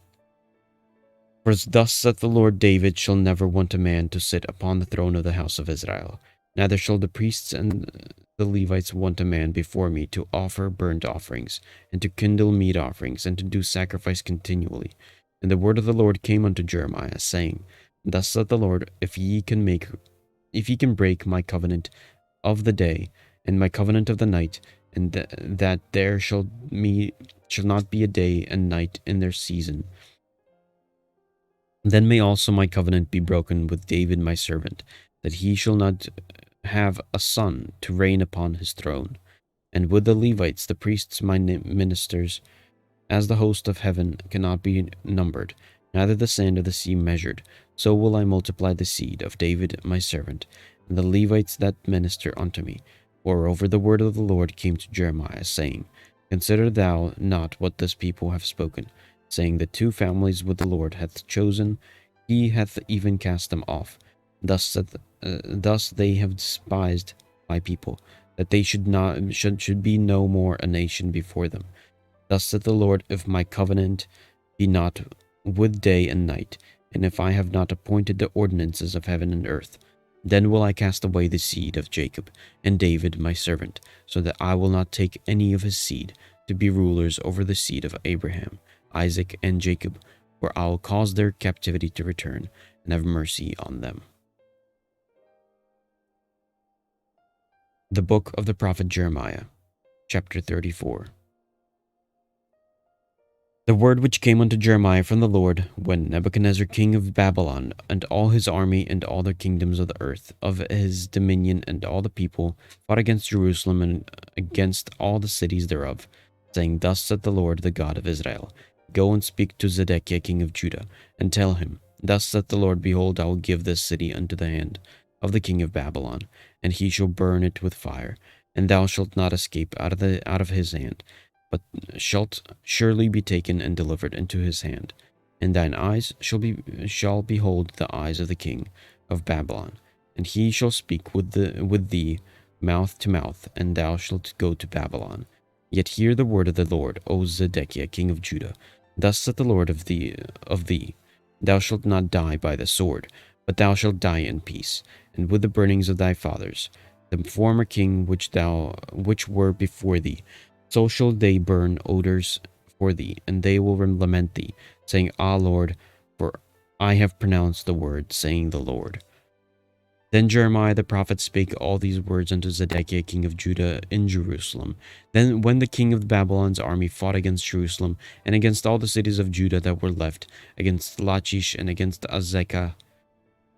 For thus saith the Lord, David shall never want a man to sit upon the throne of the house of Israel. Neither shall the priests and the Levites want a man before me to offer burnt offerings, and to kindle meat offerings, and to do sacrifice continually. And the word of the Lord came unto Jeremiah, saying, Thus saith the Lord, if ye can break my covenant of the day, and my covenant of the night, and that there shall not be a day and night in their season, then may also my covenant be broken with David my servant, that he shall not have a son to reign upon his throne. And with the Levites, the priests my ministers, as the host of heaven cannot be numbered, neither the sand of the sea measured, so will I multiply the seed of David my servant, and the Levites that minister unto me. Moreover, the word of the Lord came to Jeremiah, saying, Consider thou not what this people have spoken, saying, The two families which the Lord hath chosen, he hath even cast them off. Thus they have despised my people, that they should be no more a nation before them. Thus saith the Lord, if my covenant be not with day and night, and if I have not appointed the ordinances of heaven and earth, then will I cast away the seed of Jacob and David my servant, so that I will not take any of his seed to be rulers over the seed of Abraham, Isaac, and Jacob, for I will cause their captivity to return, and have mercy on them. The Book of the Prophet Jeremiah, chapter 34. The word which came unto Jeremiah from the Lord, when Nebuchadnezzar king of Babylon, and all his army, and all the kingdoms of the earth, of his dominion, and all the people, fought against Jerusalem, and against all the cities thereof, saying, Thus saith the Lord, the God of Israel, Go and speak to Zedekiah king of Judah, and tell him, Thus saith the Lord, Behold, I will give this city unto the hand of the king of Babylon, and he shall burn it with fire, and thou shalt not escape out of his hand, but shalt surely be taken and delivered into his hand. And thine eyes shall behold the eyes of the king of Babylon, and he shall speak with thee mouth to mouth, and thou shalt go to Babylon. Yet hear the word of the Lord, O Zedekiah king of Judah. Thus saith the Lord of thee, Thou shalt not die by the sword, but thou shalt die in peace, and with the burnings of thy fathers, the former king which were before thee. So shall they burn odors for thee, and they will lament thee, saying, Ah, Lord, for I have pronounced the word, saying the Lord. Then Jeremiah the prophet spake all these words unto Zedekiah king of Judah in Jerusalem. Then when the king of Babylon's army fought against Jerusalem, and against all the cities of Judah that were left, against Lachish and against Azekah,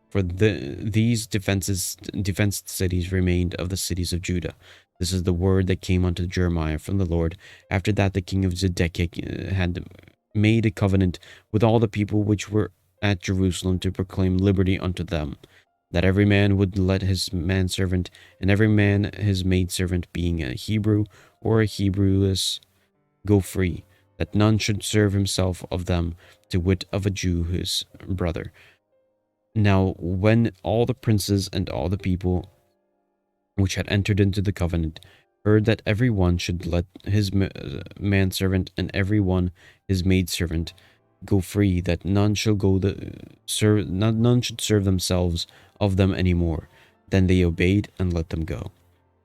for these defenced cities remained of the cities of Judah. This is the word that came unto Jeremiah from the Lord. After that the king of Zedekiah had made a covenant with all the people which were at Jerusalem to proclaim liberty unto them, that every man would let his manservant and every man his maidservant, being a Hebrew or a Hebrewess, go free, that none should serve himself of them, to wit of a Jew his brother. Now when all the princes and all the people which had entered into the covenant heard that every one should let his manservant and every one his maidservant go free, that none shall none should serve themselves of them any more, then they obeyed and let them go.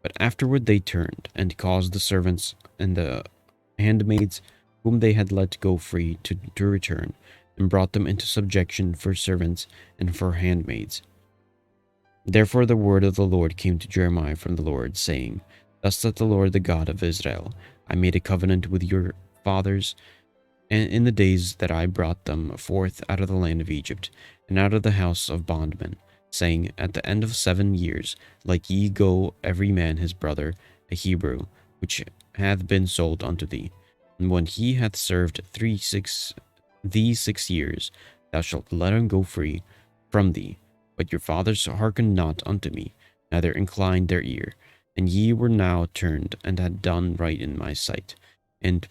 But afterward they turned and caused the servants and the handmaids whom they had let go free to return, and brought them into subjection for servants and for handmaids. Therefore the word of the Lord came to Jeremiah from the Lord, saying, Thus saith the Lord, the God of Israel, I made a covenant with your fathers in the days that I brought them forth out of the land of Egypt, and out of the house of bondmen, saying, At the end of 7 years let ye go every man his brother, a Hebrew, which hath been sold unto thee. And when he hath served these 6 years, thou shalt let him go free from thee. But your fathers hearkened not unto me, neither inclined their ear. And ye were now turned, and had done right in my sight, and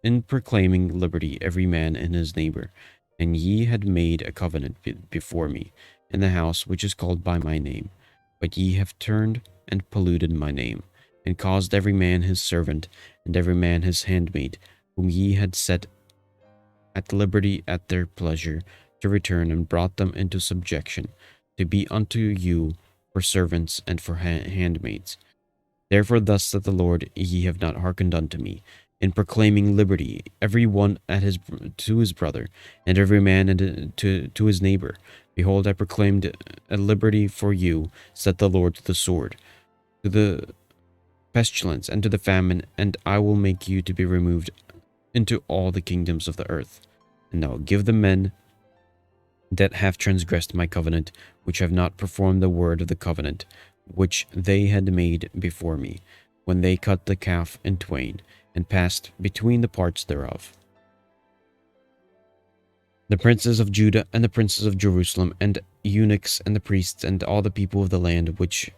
in proclaiming liberty every man in his neighbor, And ye had made a covenant before me in the house which is called by my name. But ye have turned and polluted my name, and caused every man his servant, and every man his handmaid, whom ye had set at liberty at their pleasure, to return, and brought them into subjection, to be unto you for servants and for handmaids. Therefore thus saith the Lord, ye have not hearkened unto me, in proclaiming liberty, every one to his brother, and every man to his neighbor. Behold, I proclaimed a liberty for you, saith the Lord, to the sword, to the pestilence, and to the famine, and I will make you to be removed into all the kingdoms of the earth. And I will give the men that have transgressed my covenant, which have not performed the word of the covenant, which they had made before me, when they cut the calf in twain, and passed between the parts thereof. The princes of Judah and the princes of Jerusalem, and eunuchs and the priests, and all the people of the land, which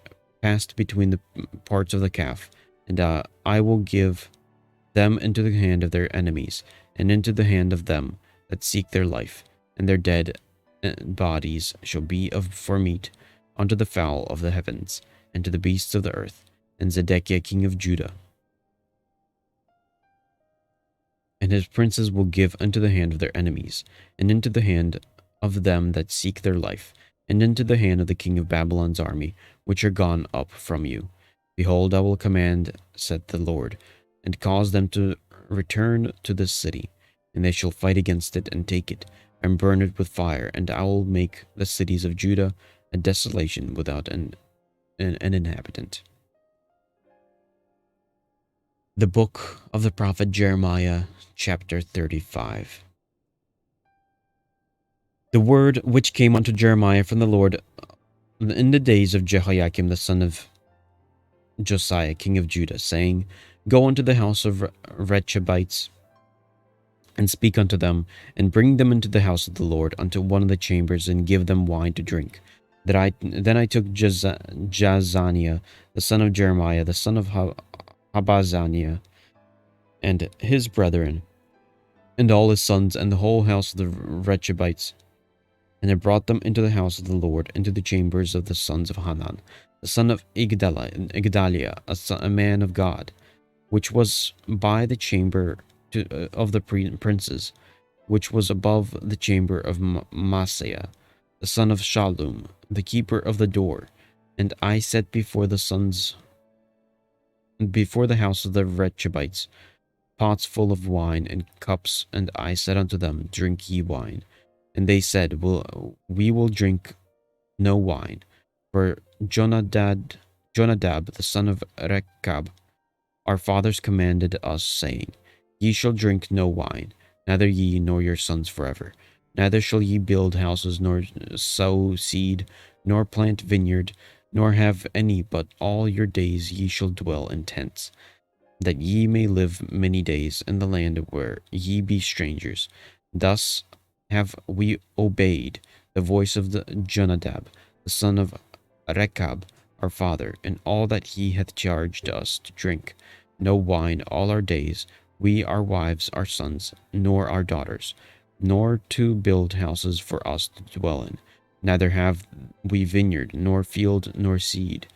passed between the parts of the calf, and I will give them into the hand of their enemies, and into the hand of them that seek their life, and their dead bodies shall be for meat unto the fowl of the heavens, and to the beasts of the earth. And Zedekiah king of Judah and his princes will give unto the hand of their enemies, and into the hand of them that seek their life, and into the hand of the king of Babylon's army, which are gone up from you. Behold, I will command, saith the Lord, and cause them to return to this city, and they shall fight against it, and take it, and burn it with fire, and I will make the cities of Judah a desolation without an inhabitant. The book of the prophet Jeremiah, chapter 35. The word which came unto Jeremiah from the Lord in the days of Jehoiakim the son of Josiah king of Judah, saying, Go unto the house of Rechabites, and speak unto them, and bring them into the house of the Lord, unto one of the chambers, and give them wine to drink. Then I took Jazaniah, the son of Jeremiah, the son of Habazaniah, and his brethren, and all his sons, and the whole house of the Rechabites, and I brought them into the house of the Lord, into the chambers of the sons of Hanan, the son of Igdaliah, a man of God, which was by the chamber of the princes, which was above the chamber of Maaseiah, the son of Shallum, the keeper of the door. And I set before the house of the Rechabites pots full of wine and cups, and I said unto them, Drink ye wine. And they said, We will drink no wine. For Jonadab, the son of Rechab, our fathers commanded us, saying, Ye shall drink no wine, neither ye nor your sons forever. Neither shall ye build houses, nor sow seed, nor plant vineyard, nor have any, but all your days ye shall dwell in tents, that ye may live many days in the land where ye be strangers. Thus have we obeyed the voice of the Jonadab, the son of Rechab, our father, in all that he hath charged us to drink no wine all our days, we, our wives, our sons, nor our daughters, nor to build houses for us to dwell in. Neither have we vineyard, nor field, nor seed,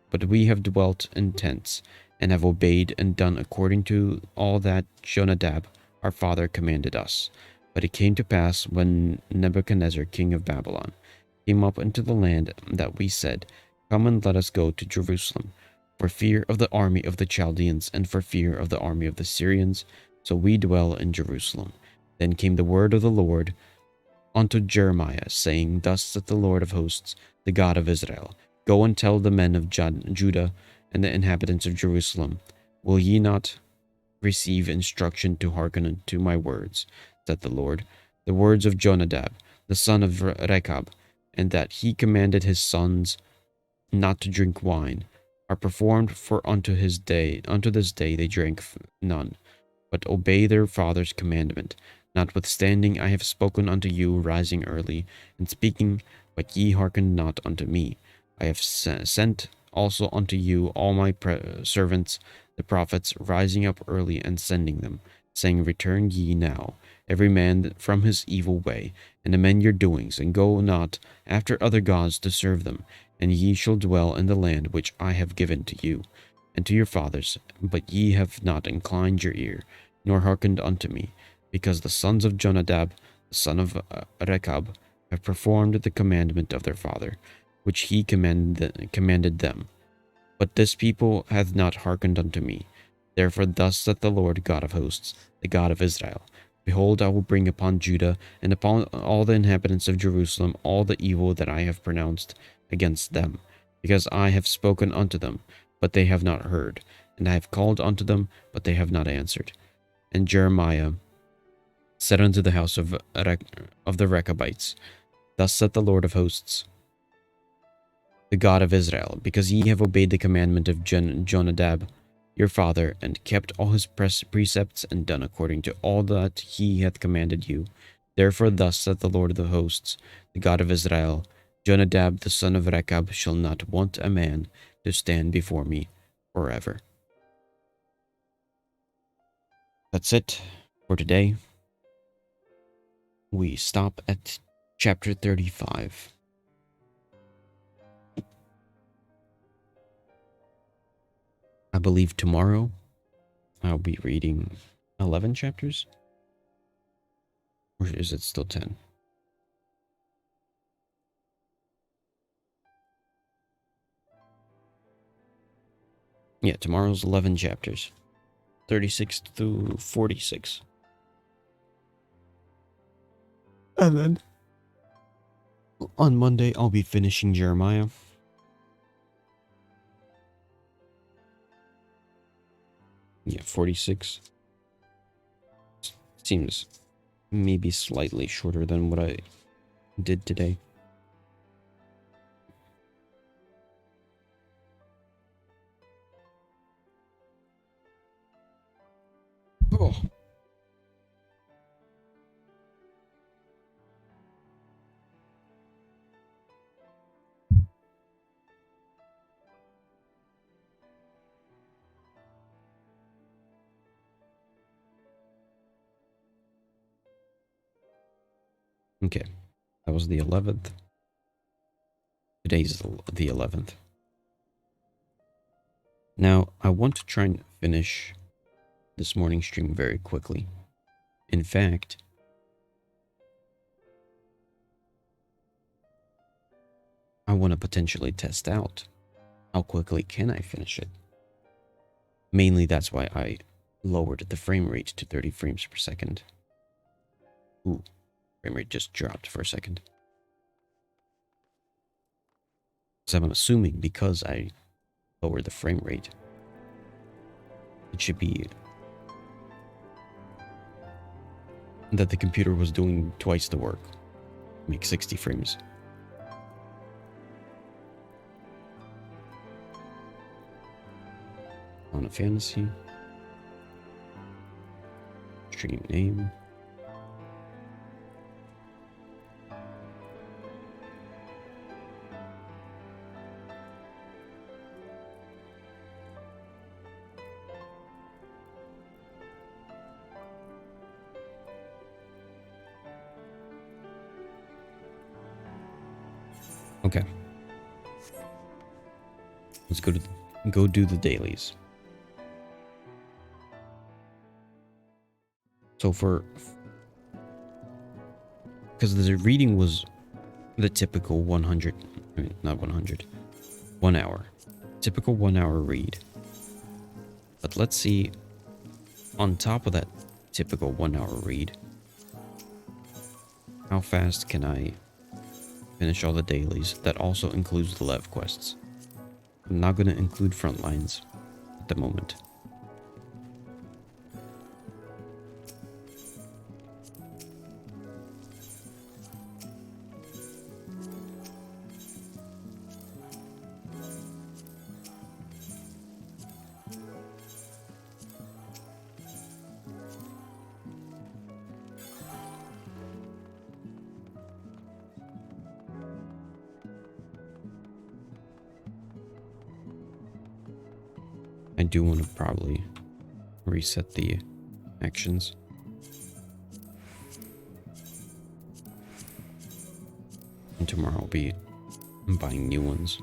but we have dwelt in tents, and have obeyed and done according to all that Jonadab our father commanded us. But it came to pass, when Nebuchadnezzar king of Babylon came up into the land, that we said, Come and let us go to Jerusalem, for fear of the army of the Chaldeans, and for fear of the army of the Syrians, so we dwell in Jerusalem. Then came the word of the Lord unto Jeremiah, saying, Thus saith the Lord of hosts, the God of Israel, Go and tell the men of Judah and the inhabitants of Jerusalem, Will ye not receive instruction to hearken unto my words, saith the Lord, the words of Jonadab, the son of Rechab, and that he commanded his sons not to drink wine, are performed, for unto this day they drank none, but obey their father's commandment. Notwithstanding, I have spoken unto you, rising early, and speaking, but ye hearkened not unto me. I have sent also unto you all my servants, the prophets, rising up early and sending them, saying, Return ye now, every man from his evil way, and amend your doings, and go not after other gods to serve them, and ye shall dwell in the land which I have given to you and to your fathers. But ye have not inclined your ear, nor hearkened unto me, because the sons of Jonadab, the son of Rechab, have performed the commandment of their father, which he commanded them. But this people hath not hearkened unto me. Therefore thus saith the Lord God of hosts, the God of Israel: Behold, I will bring upon Judah and upon all the inhabitants of Jerusalem all the evil that I have pronounced against them, because I have spoken unto them, but they have not heard, and I have called unto them, but they have not answered. And Jeremiah said unto the house of the Rechabites, Thus saith the Lord of hosts, the God of Israel: Because ye have obeyed the commandment of Jonadab your father, and kept all his precepts, and done according to all that he hath commanded you, therefore thus saith the Lord of the hosts, the God of Israel: Jonadab the son of Rechab shall not want a man to stand before me forever. That's it for today. We stop at chapter 35. I believe tomorrow I'll be reading 11 chapters? Or is it still 10? Yeah, tomorrow's 11 chapters. 36 to 46. And then on Monday, I'll be finishing Jeremiah. Yeah, 46. Seems maybe slightly shorter than what I did today. Oh. Okay, that was the 11th. Today's the 11th. Now, I want to try and finish this morning stream very quickly. In fact, I want to potentially test out how quickly can I finish it. Mainly that's why I lowered the frame rate to 30 frames per second. Ooh, frame rate just dropped for a second. So I'm assuming because I lowered the frame rate, it should be that the computer was doing twice the work. Make 60 frames. On a fantasy. Stream name. Okay. Let's go do the dailies. So because the reading was the typical 100, I mean, not 100, 1 hour. Typical 1 hour read. But let's see, on top of that typical 1 hour read, how fast can I finish all the dailies? That also includes the Lev quests. I'm not going to include Frontlines at the moment. I do want to probably reset the actions. And tomorrow I'll be buying new ones.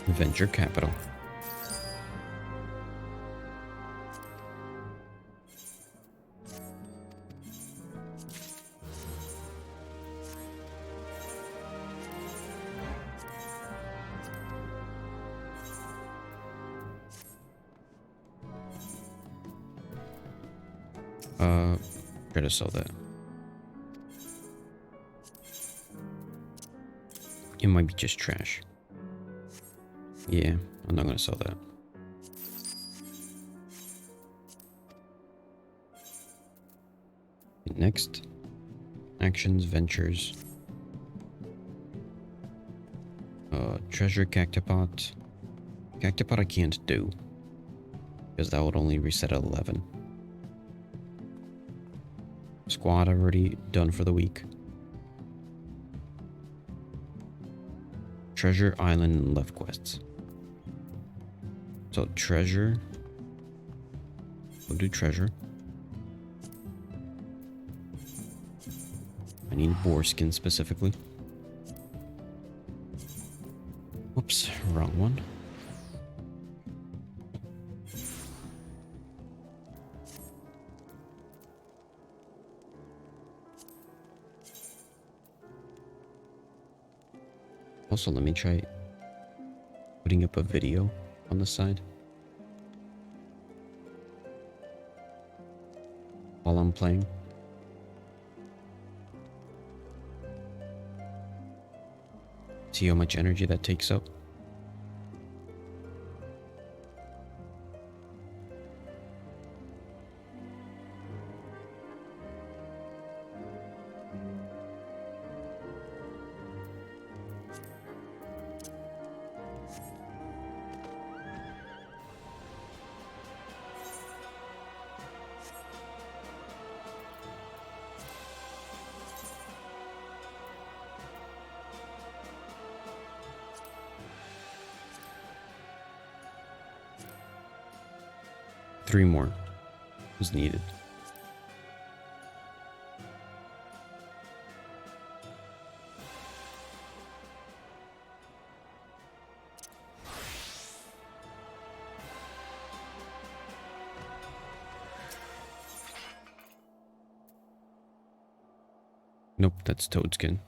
Venture capital. Try to sell that. It might be just trash. Yeah, I'm not gonna sell that. Next, actions, ventures. Treasure cactopot. Cactopot I can't do, because that would only reset at 11. Squad already done for the week. Treasure Island and left quests. So treasure. We'll do treasure. I need boar skin specifically. Whoops, wrong one. Also, let me try putting up a video on the side while I'm playing. See how much energy that takes up. Three more is needed. Nope, that's toad skin.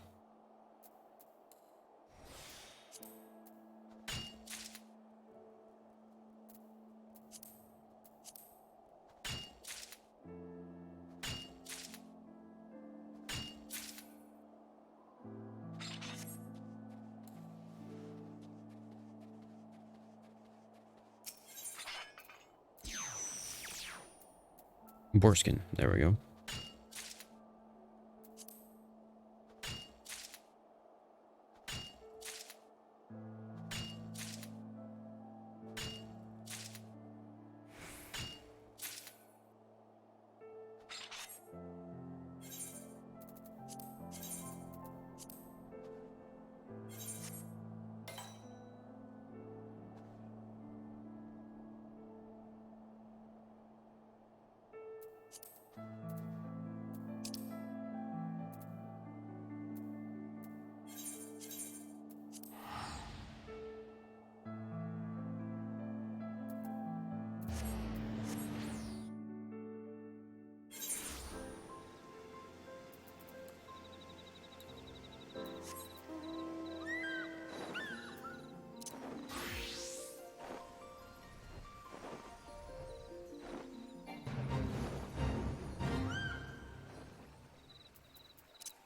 Boar skin, there we go.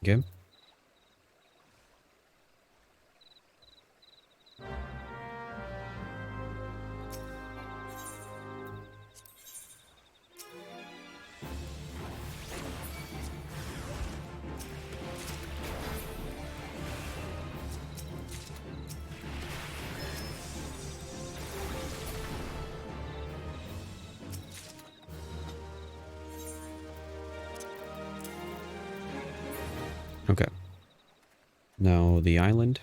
Okay. Okay. Now the island.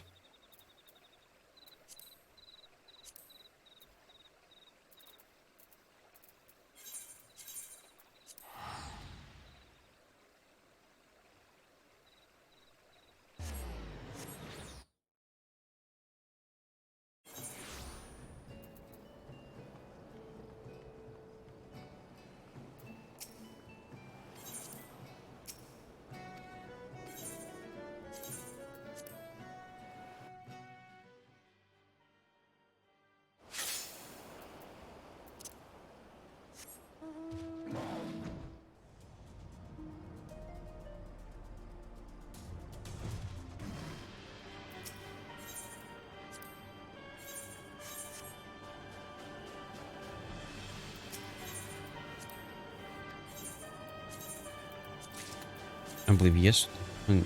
believe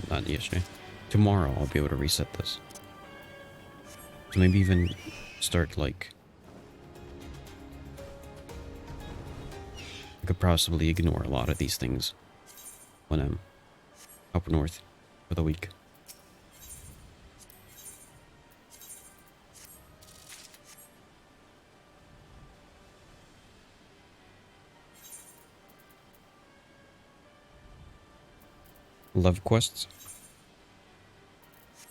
not yesterday. Tomorrow I'll be able to reset this. So maybe even start like... I could possibly ignore a lot of these things when I'm up north for the week. Love quests.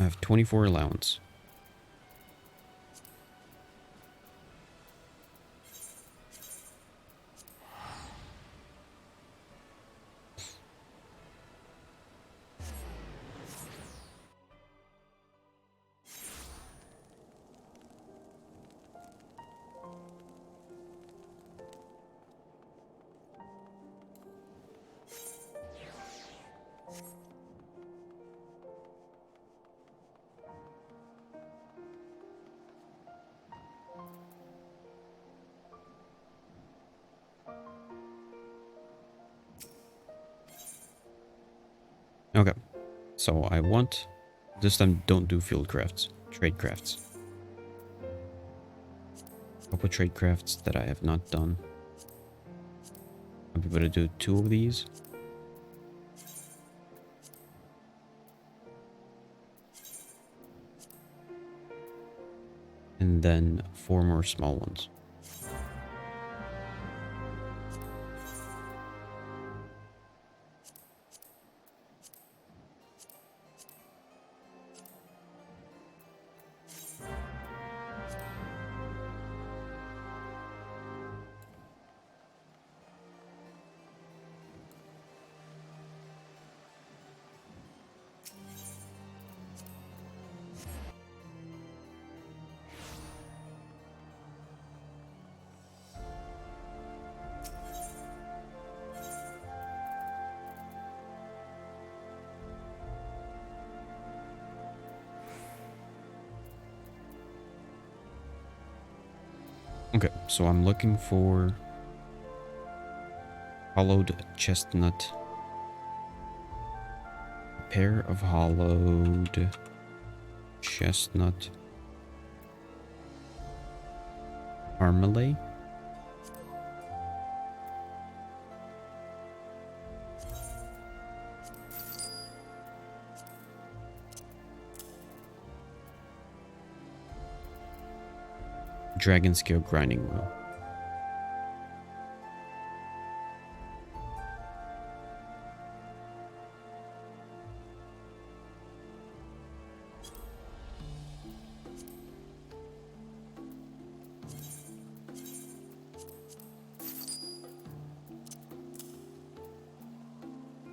I have 24 allowance. Okay, so I want... This time don't do field crafts, trade crafts. A couple trade crafts that I have not done. I'll be able to do 2 of these. And then 4 more small ones. Okay, so I'm looking for hollowed chestnut. A pair of hollowed chestnut marmalade. Dragon scale grinding wheel.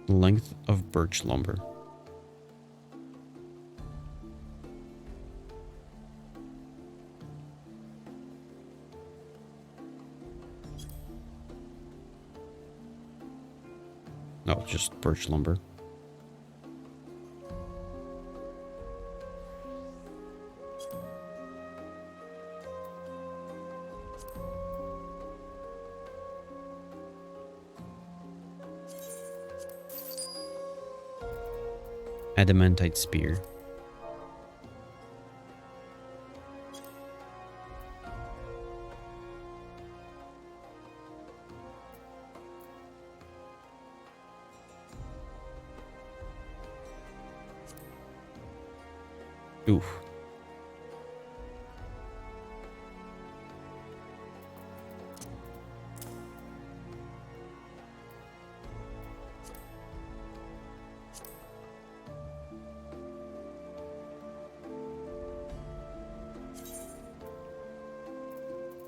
Length of birch lumber. No, just birch lumber. Adamantite spear. Oof.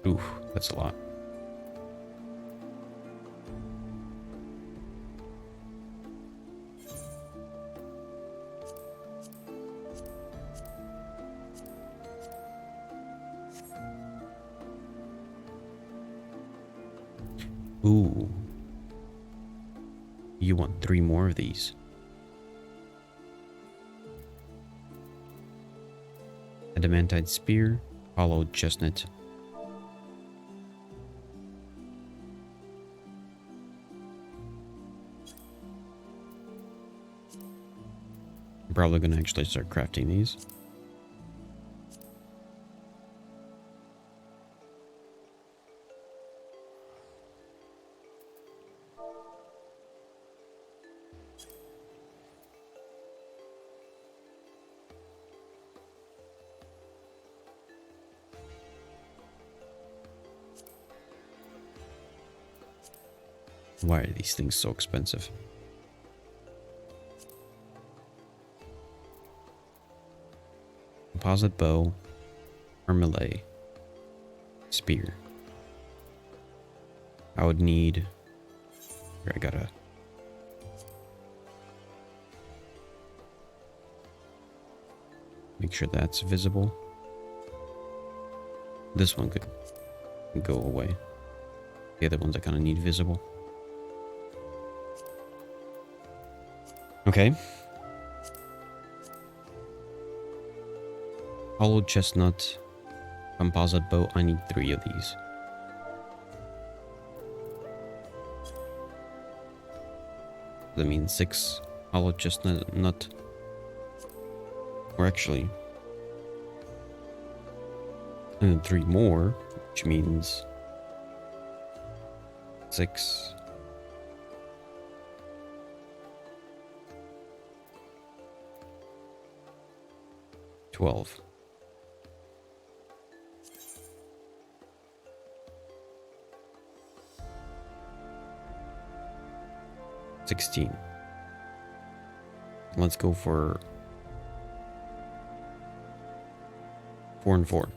Oof, that's a lot. Ooh. You want 3 more of these. Adamantite spear, hollowed chestnut. probably gonna actually start crafting these. Why are these things so expensive? Composite bow, or melee, spear. I would need... Here, I gotta... make sure that's visible. This one could go away. The other ones I kind of need visible. Okay. Hollow chestnut, composite bow. I need 3 of these. That means 6 hollow chestnut nut. Or actually, and then 3 more, which means 6. 12. $16. Let's go for 4 and 4.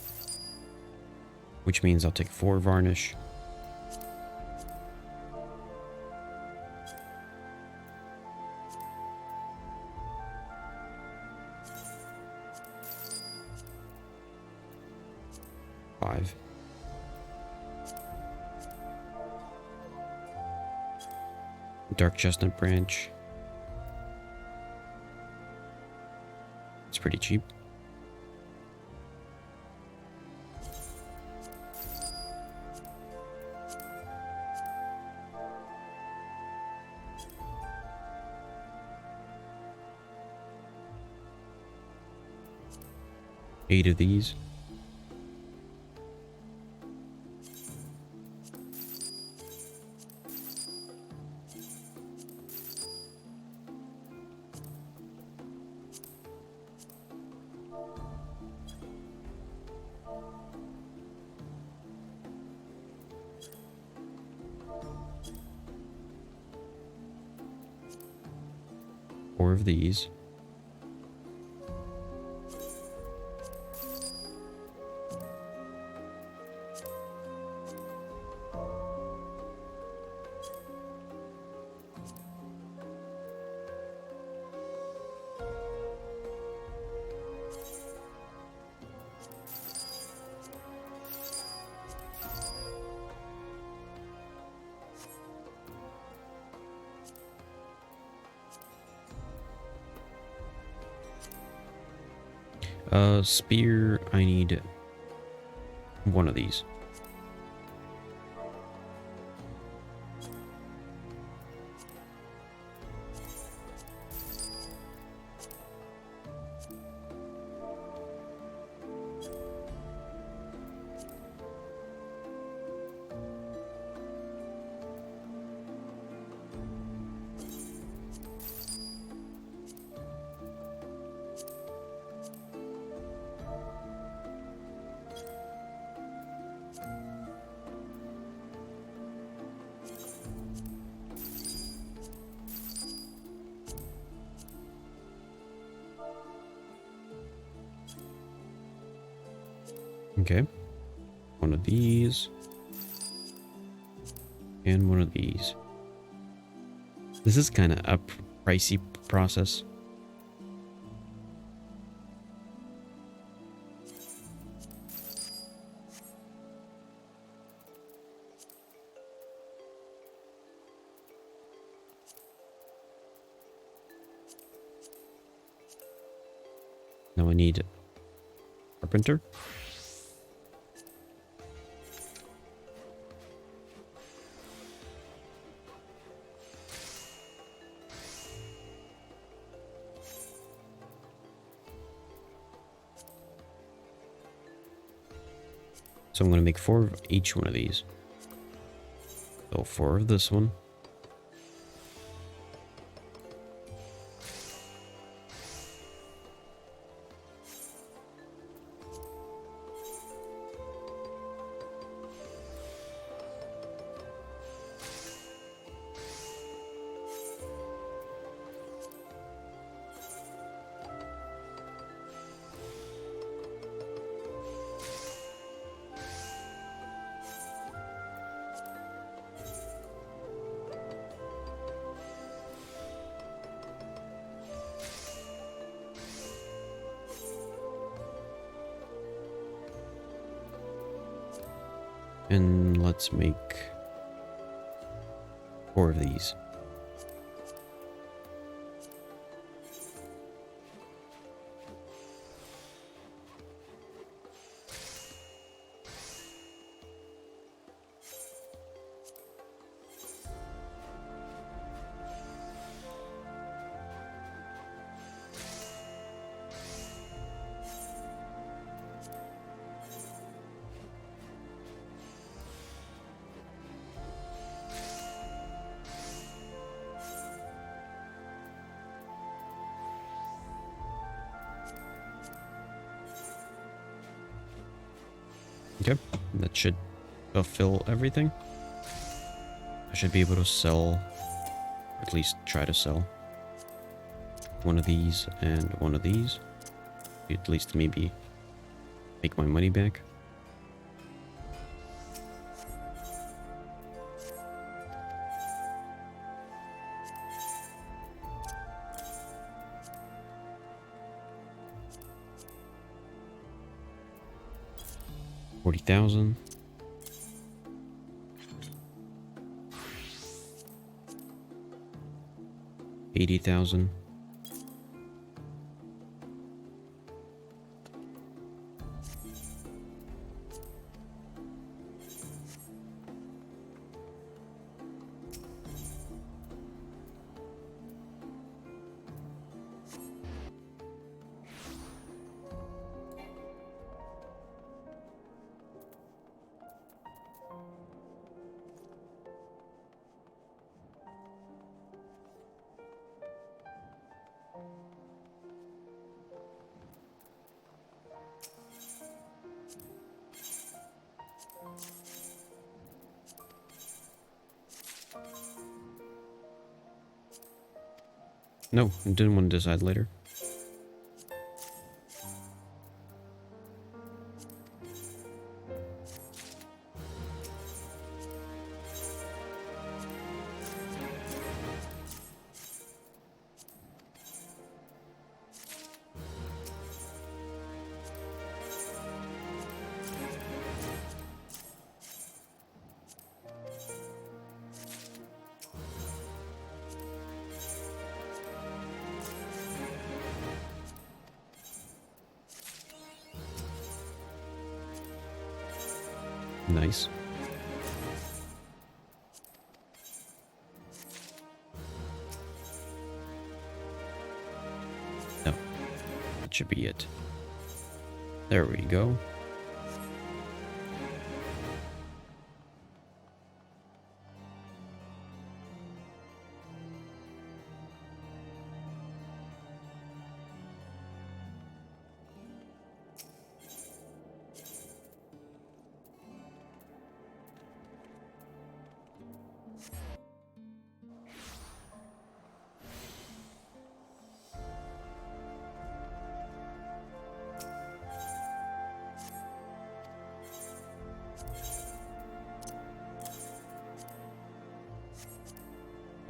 Which means I'll take 4 varnish. Five. Dark chestnut branch. It's pretty cheap. Eight of these. Four of these. Spear, I need 1 of these. Okay. 1 of these. And 1 of these. This is kind of a pricey process. Now I need carpenter. So I'm going to make 4 of each one of these. So 4 of this one. And let's make 4 of these. Okay, that should fulfill everything. I should be able to sell, or at least try to sell, one of these and one of these. At least maybe make my money back. $40,000. $80,000. No, I didn't want to decide later. Nice. No, that should be it. There we go.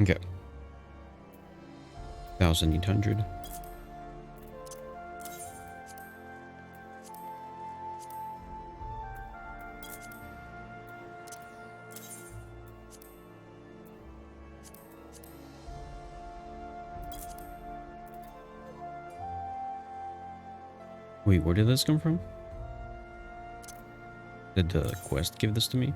Okay. 1,800. Wait, where did this come from? Did the quest give this to me?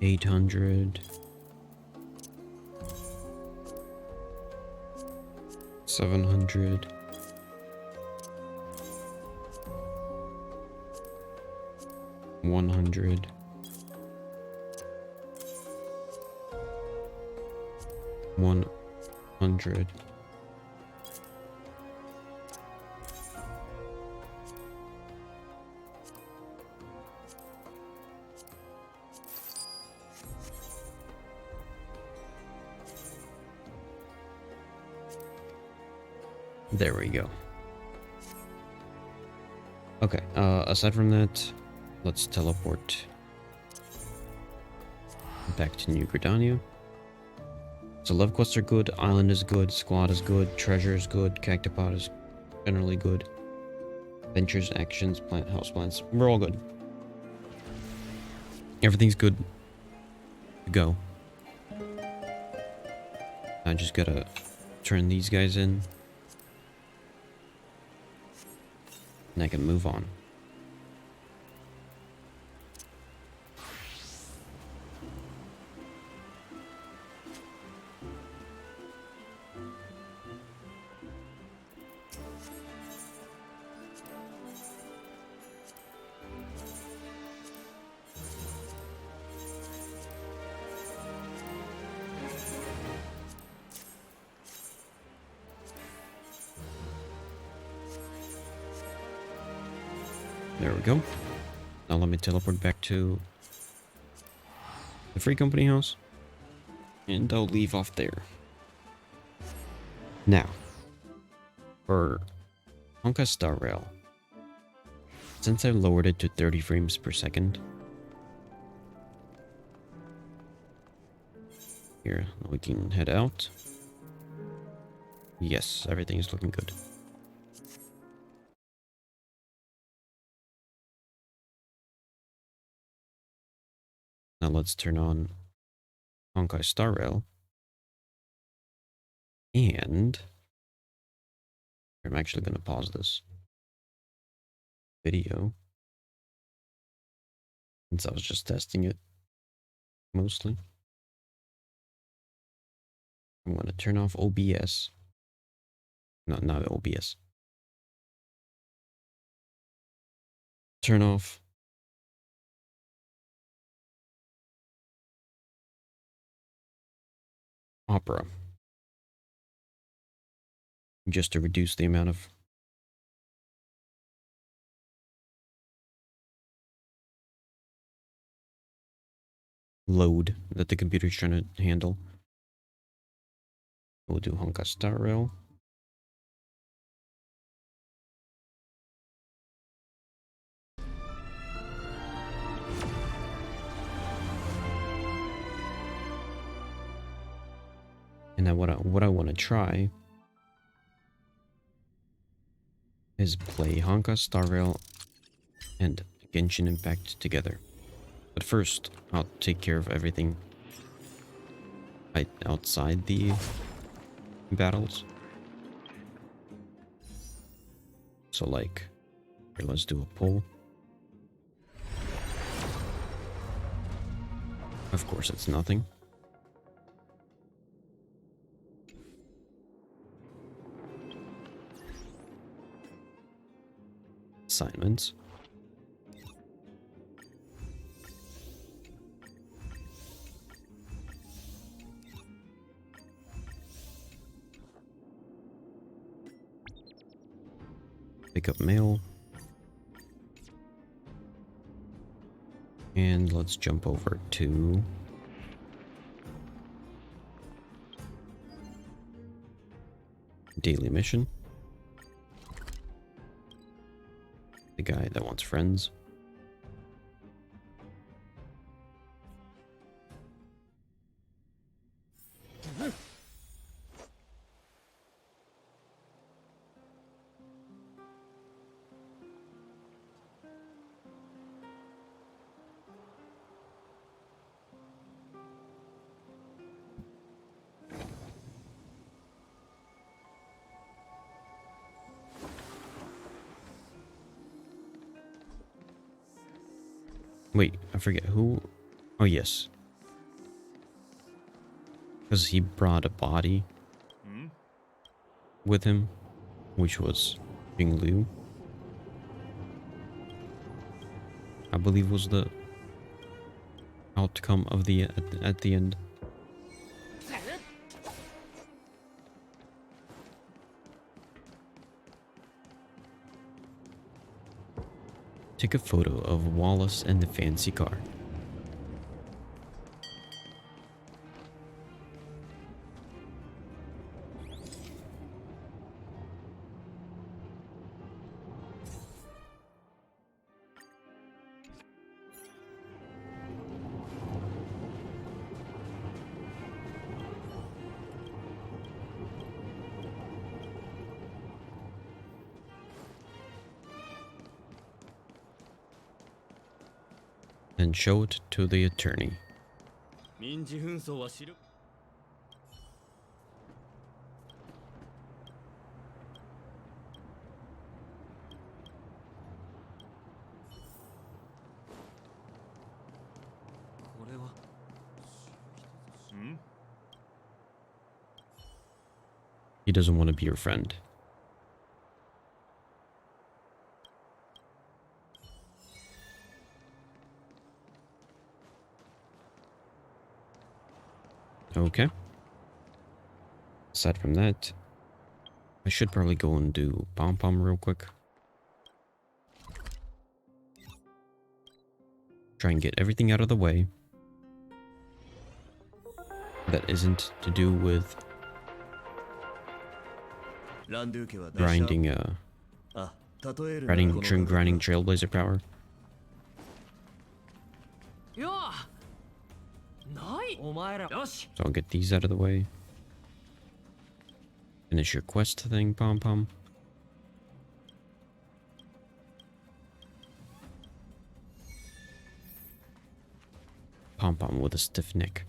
800. 700. 100. 100. There we go. Okay, aside from that, let's teleport back to New Gridania. So love quests are good, island is good, squad is good, treasure is good, cactopod is generally good. Ventures, actions, plant, house plants, we're all good. Everything's good to go. I just gotta turn these guys in. And I can move on. There we go. Now let me teleport back to the free company house. And I'll leave off there. Now, for Honkai Star Rail, since I lowered it to 30 frames per second, here we can head out. Yes, everything is looking good. Now let's turn on Honkai Star Rail. And I'm actually going to pause this video since I was just testing it mostly. I'm going to turn off OBS. No, not OBS. Turn off Opera. Just to reduce the amount of load that the computer's trying to handle. We'll do Honkai Star Rail. And then what I want to try is play Honkai Star Rail and Genshin Impact together. But first, I'll take care of everything outside the battles. So like, here, let's do a poll. Of course, it's nothing. Assignments. Pick up mail. And let's jump over to daily mission. The guy that wants friends. Wait, I forget who. Oh, yes. Because he brought a body with him, which was King Liu. I believe was the outcome of the at the end. Take a photo of Wallace and the fancy car. And show it to the attorney. 民事紛争は知る。これは。ん He doesn't want to be your friend. Okay. Aside from that, I should probably go and do Pom Pom real quick. Try and get everything out of the way that isn't to do with grinding, grinding Trailblazer power. So I'll get these out of the way. Finish your quest thing, Pom Pom. Pom Pom with a stiff neck.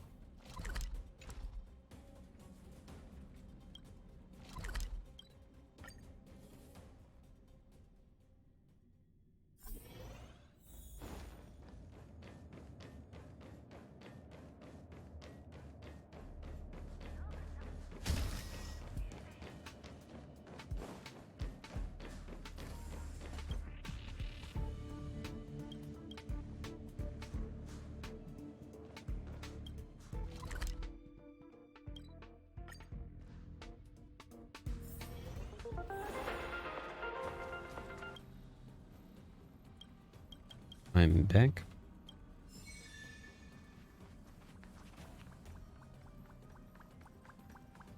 I'm back.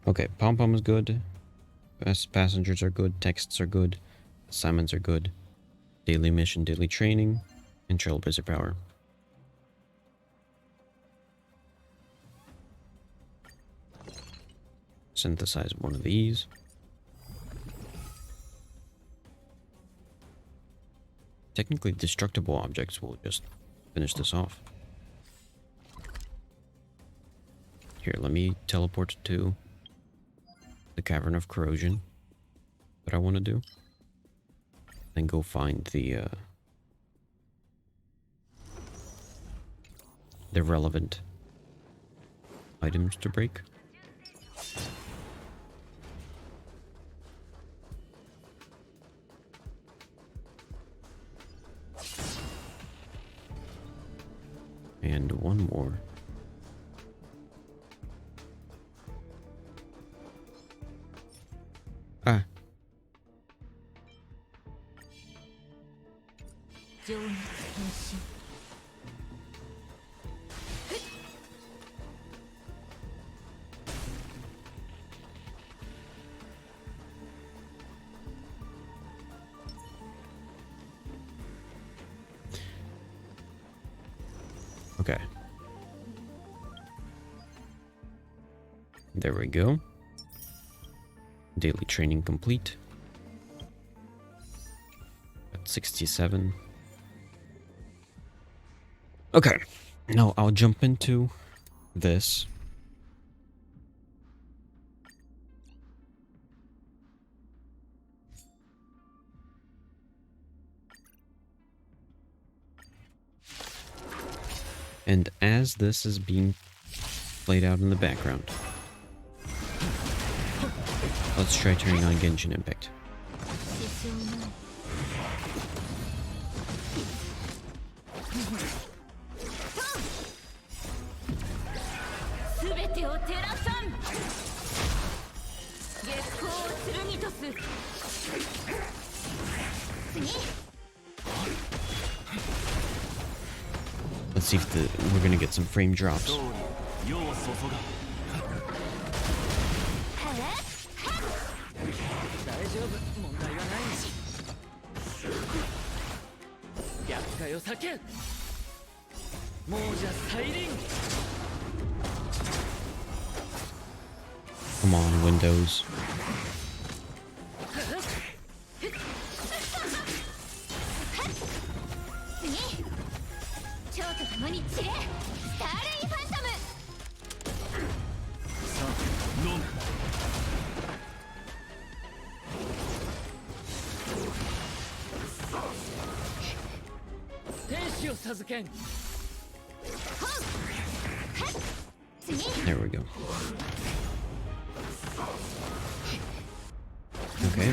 Okay, Pom Pom is good. Passengers are good. Texts are good. Assignments are good. Daily mission, daily training, and Trailblazer power. Synthesize one of these. Technically, destructible objects will just finish this off. Here, let me teleport to the Cavern of Corrosion that I want to do. Then go find the relevant items to break. And one more. Ah. Okay. There we go. Daily training complete. At 67. Okay. Now I'll jump into this. And as this is being played out in the background, Let's try turning on Genshin Impact. 支障ないすべてを照らさん月光を剣とす次 Let's see if we're gonna get some frame drops. 世を注が大丈夫問題はない逆界を避け亡者再臨 Come on, Windows. 次蝶と共に散れスターレイファントムさあ飲む天使を授けん There we go. Okay.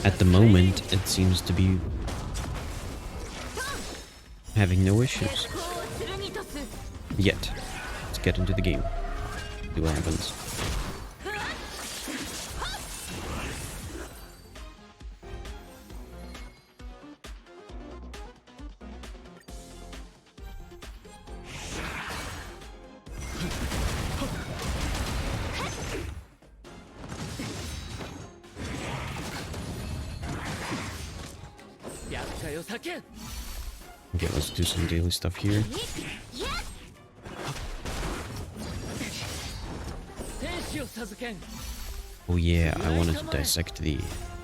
At the moment, it seems to be having no issues. 月光を剣とす Yet. Let's get into the game. See what happens. Okay, let's do some daily stuff here. 天使を授けん Oh yeah, I wanted to dissect the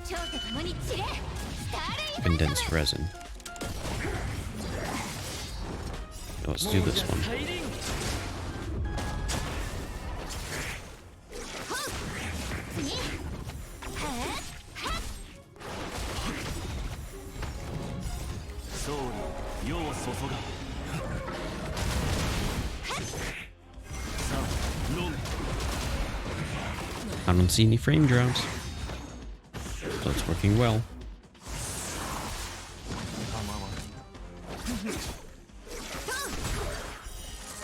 蝶と共に散れスターレイファントム condensed resin. Let's do this one. 再臨 次勝利世を注がさあ飲め I don't see any frame drops. So it's working well. 構わない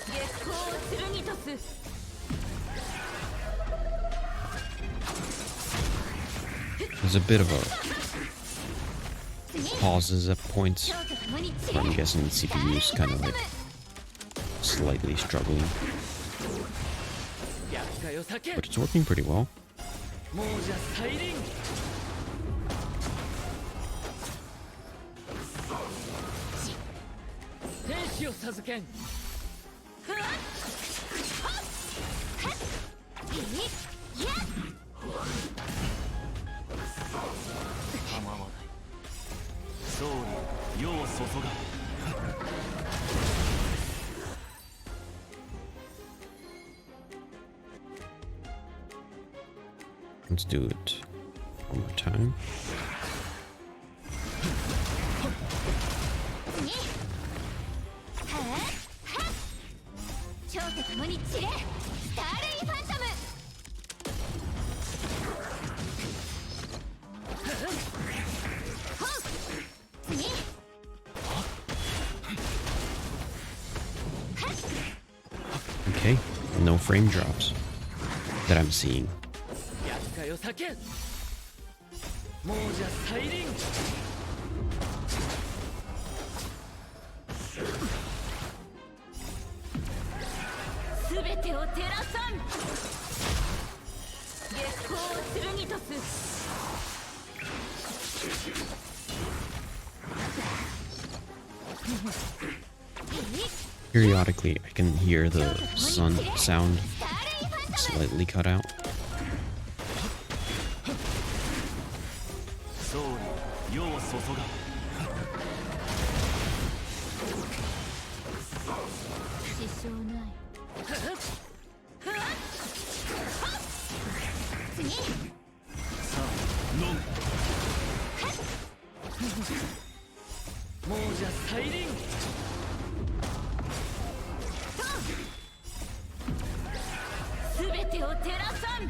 月光を剣とす There's a bit of a pauses at points. 蝶と共に散 But れ I'm guessing the CPU is kind of like slightly struggling. 逆界を避け But it's working pretty well. 亡者再臨天使を授けん構わない勝利世を注が Let's do it one more time. 蝶と共に散れスターレイファントム Okay, no frame drops that I'm seeing. 逆界を避け亡者再臨すべてを照らさん月光を剣とす Periodically, I can hear the sun sound スターレイファントム slightly cut out. 勝利世を注が支障ない次さあ飲め亡者再臨すべてを照らさん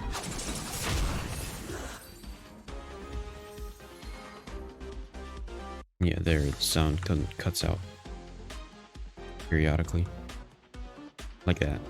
Yeah, there, the sound cuts out periodically. Like that.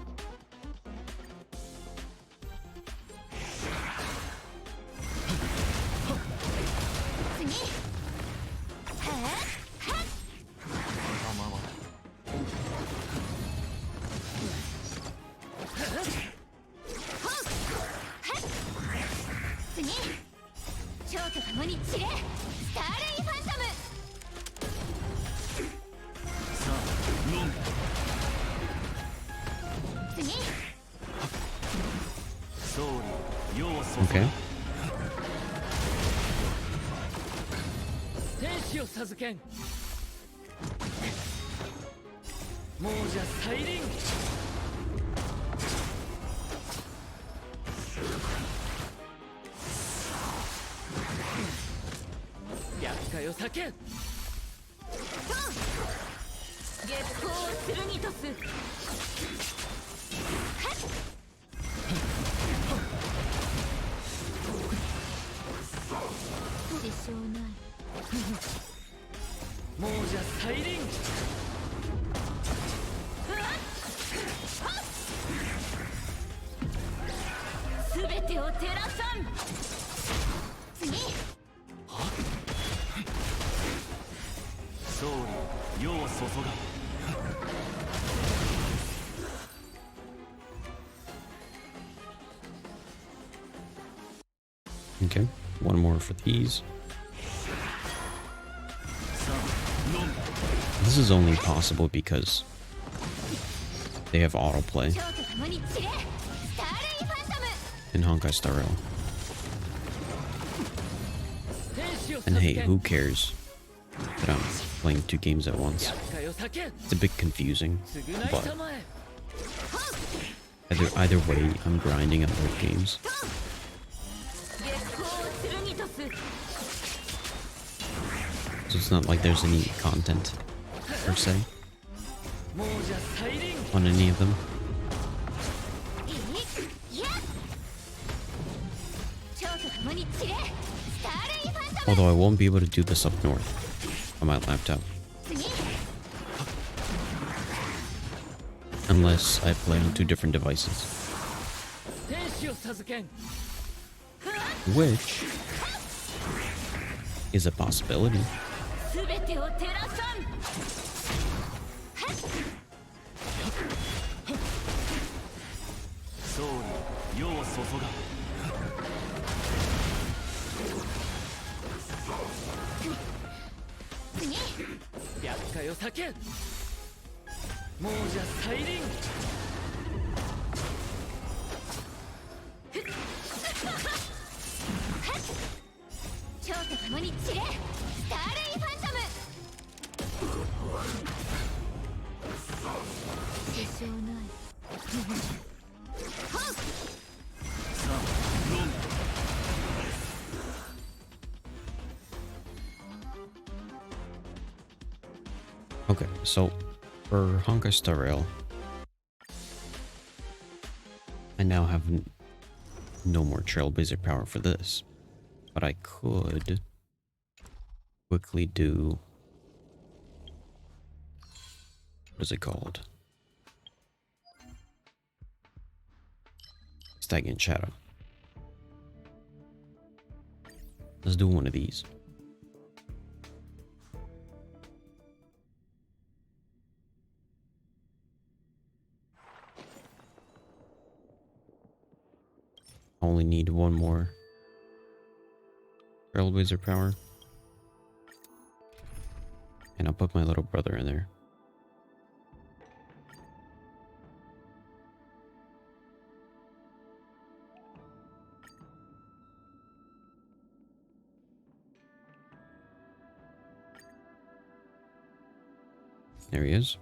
Okay. 天使を授けん亡者再臨厄介を避けん月光を剣とす支障ない亡者再臨すべてを照らさん次勝利世を注が Okay, one more for these. This is only possible because they have autoplay in Honkai Star Rail. And hey, who cares that I'm playing 2 games at once? It's a bit confusing, but either way, I'm grinding at both games. So it's not like there's any content, per se, on any of them. Although I won't be able to do this up north on my laptop. Unless I play on 2 different devices. Which is a possibility. Okay, so for Honkai Star Rail, I now have no more Trailblazer power for this, but I could quickly do, what is it called? Stagnant Shadow. Let's do one of these. Only need one more Trailblazer power. And I'll put my little brother in there. There he is.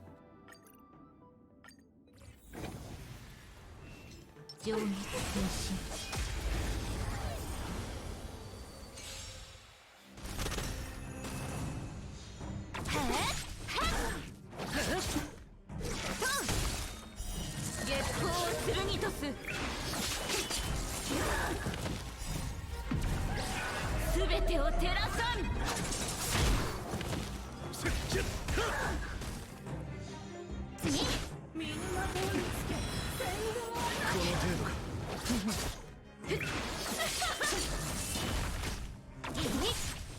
次この程度か。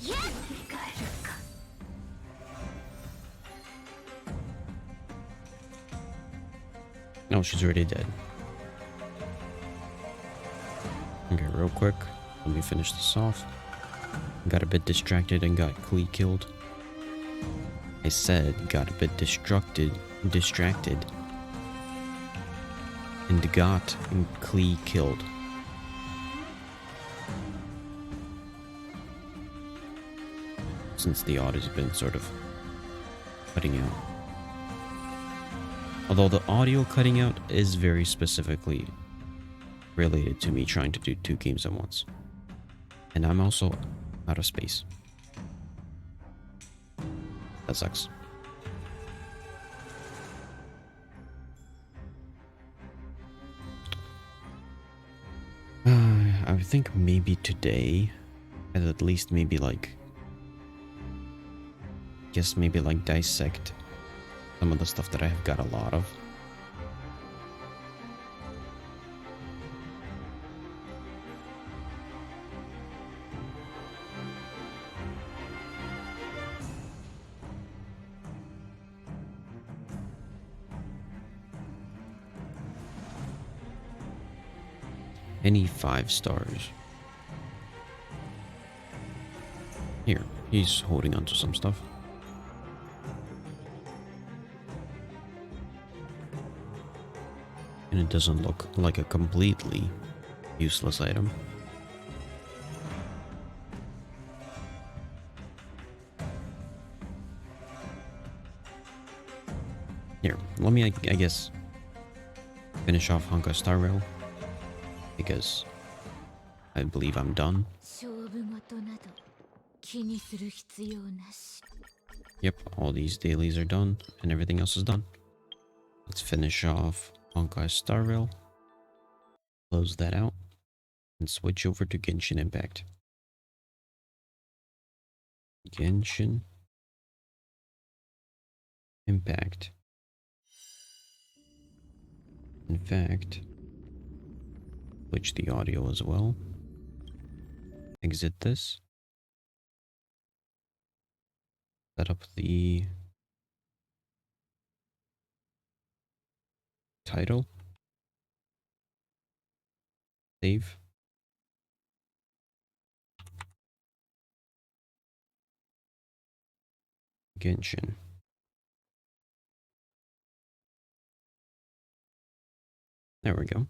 いや No, she's already dead. Okay, real quick. Let me finish this off. Got a bit distracted and got Klee killed. I said got a bit distracted and got Klee killed. Since the audio's been sort of cutting out. Although the audio cutting out is very specifically related to me trying to do 2 games at once. And I'm also out of space. That sucks. I think maybe today, at least maybe like, maybe like dissect some of the stuff that I've got a lot of. Any 5 stars. Here, he's holding on to some stuff. And it doesn't look like a completely useless item. Here, let me, I guess, finish off Honkai Star Rail. Because I believe I'm done. 勝負事など気にする必要なし Yep, all these dailies are done, and everything else is done. Let's finish off Honkai Star Rail. Close that out. And switch over to Genshin Impact. Genshin Impact. In fact, switch the audio as well. Exit this. Set up the title. Save. Genshin. There we go.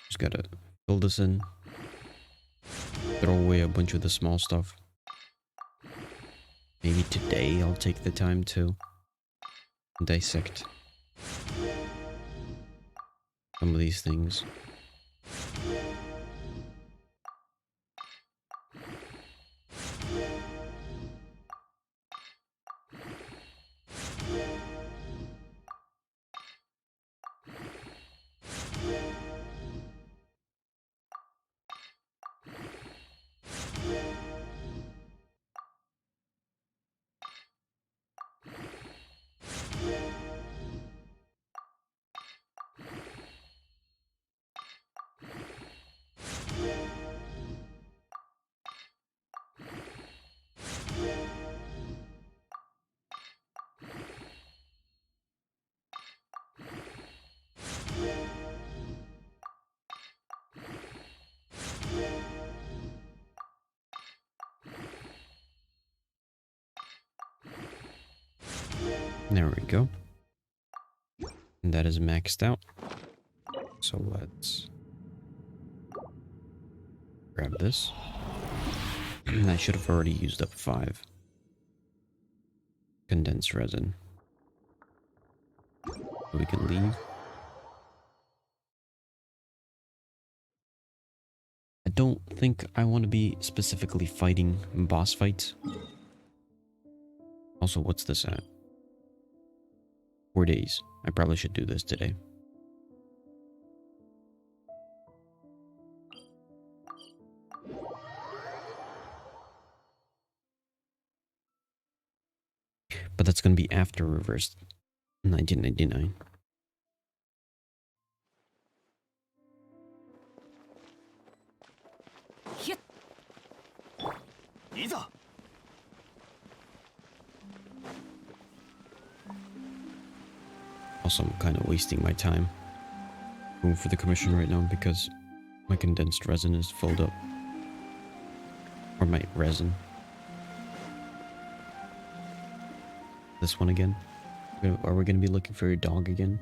Just gotta fill this in. Throw away a bunch of the small stuff. Maybe today I'll take the time to dissect some of these things. There we go. And that is maxed out. So let's grab this. I should have already used up 5 condensed resin. So we can leave. I don't think I want to be specifically fighting boss fights. Also, what's this at? 4 days. I probably should do this today. But that's going to be after Reverse 1999. いざ Also, I'm kind of wasting my time going for the commission right now because my condensed resin is filled up. Or my resin. This one again? Are we going to be looking for your dog again?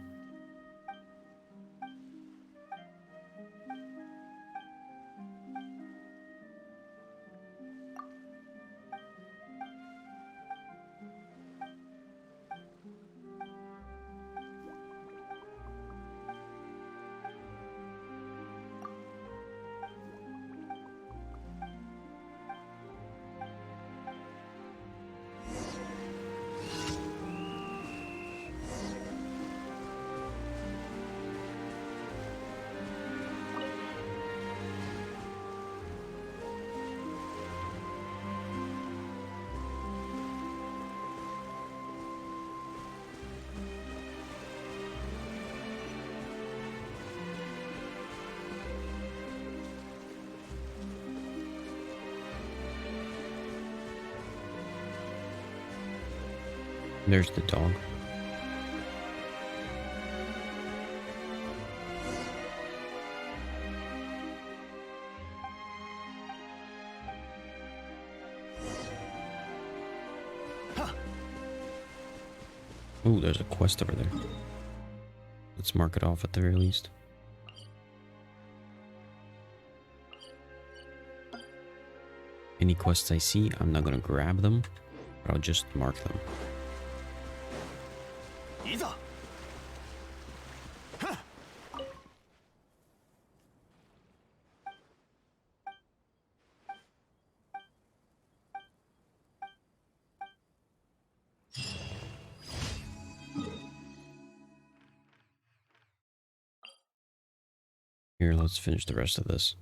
There's the dog. Oh, there's a quest over there. Let's mark it off at the very least. Any quests I see, I'm not gonna grab them, but I'll just mark them. いざ Here, let's finish the rest of this.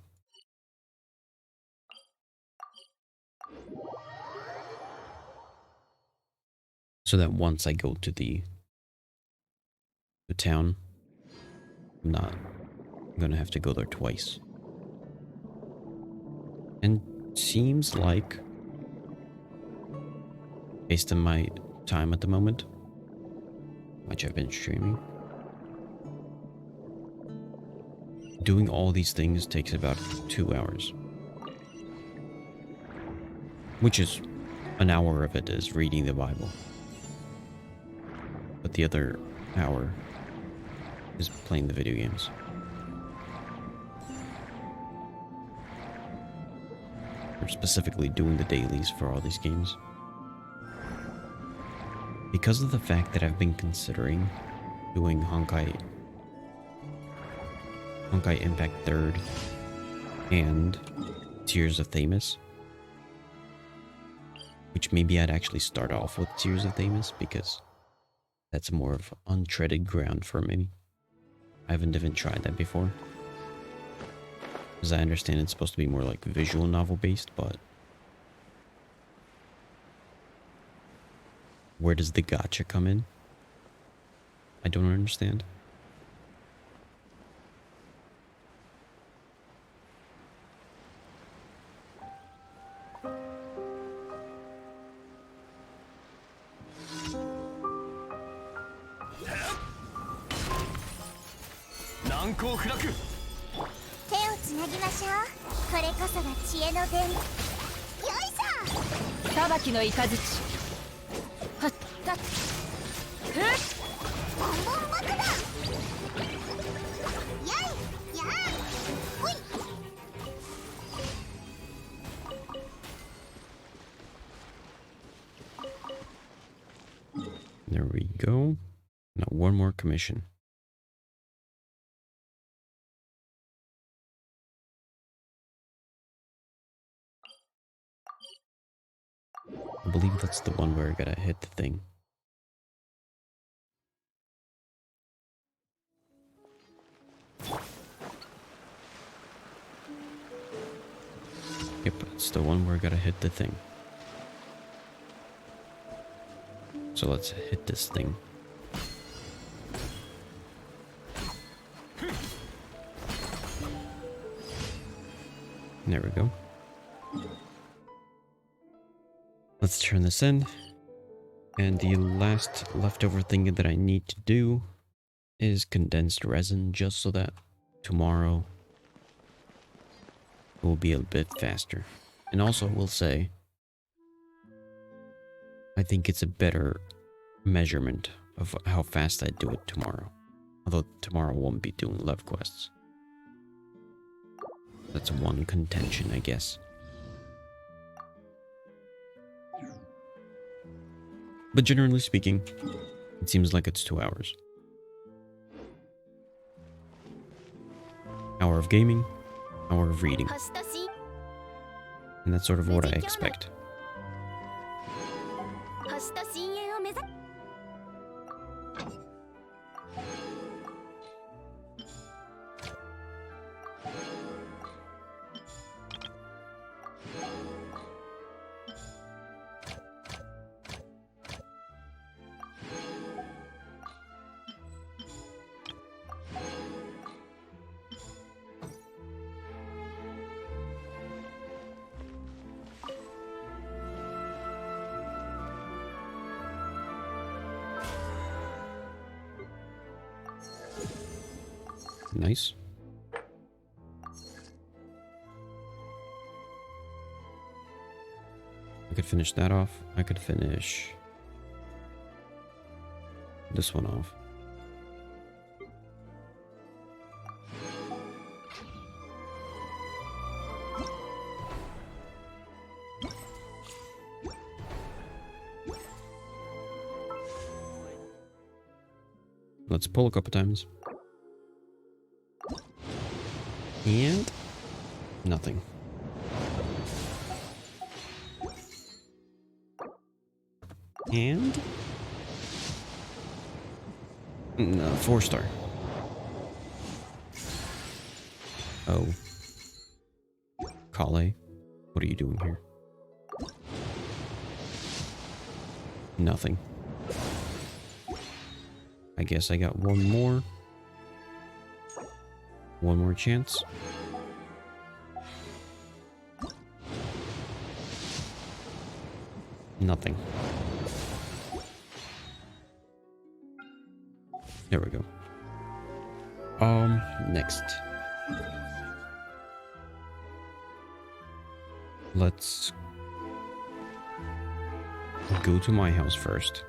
So that once I go to the town, I'm not gonna have to go there twice. And seems like, based on my time at the moment, which I've been streaming, doing all these things takes about 2 hours. Which is, an hour of it is reading the Bible. But the other hour is playing the video games. Or specifically doing the dailies for all these games. Because of the fact that I've been considering doing Honkai Impact 3rd and Tears of Themis, which maybe I'd actually start off with Tears of Themis because that's more of untreaded ground for me. I haven't even tried that before. As I understand, it's supposed to be more like visual novel based, but where does the gacha come in? I don't understand. There we go. Now one more commission. I believe that's the one where I gotta hit the thing. Yep, it's the one where I gotta hit the thing. So let's hit this thing. There we go. Let's turn this in. And the last leftover thing that I need to do is condensed resin, just so that tomorrow it will be a bit faster. And also we'll say, I think it's a better measurement of how fast I do it tomorrow. Although tomorrow won't be doing love quests. That's one contention, I guess. But generally speaking, it seems like it's 2 hours. Hour of gaming, hour of reading. And that's sort of what I expect. Nice. I could finish that off. I could finish this one off. Let's pull a couple times. And nothing. And no, 4-star. Oh. Kale, what are you doing here? Nothing. I guess I got one more. One more chance. Nothing. There we go. Next. Let's go to my house first.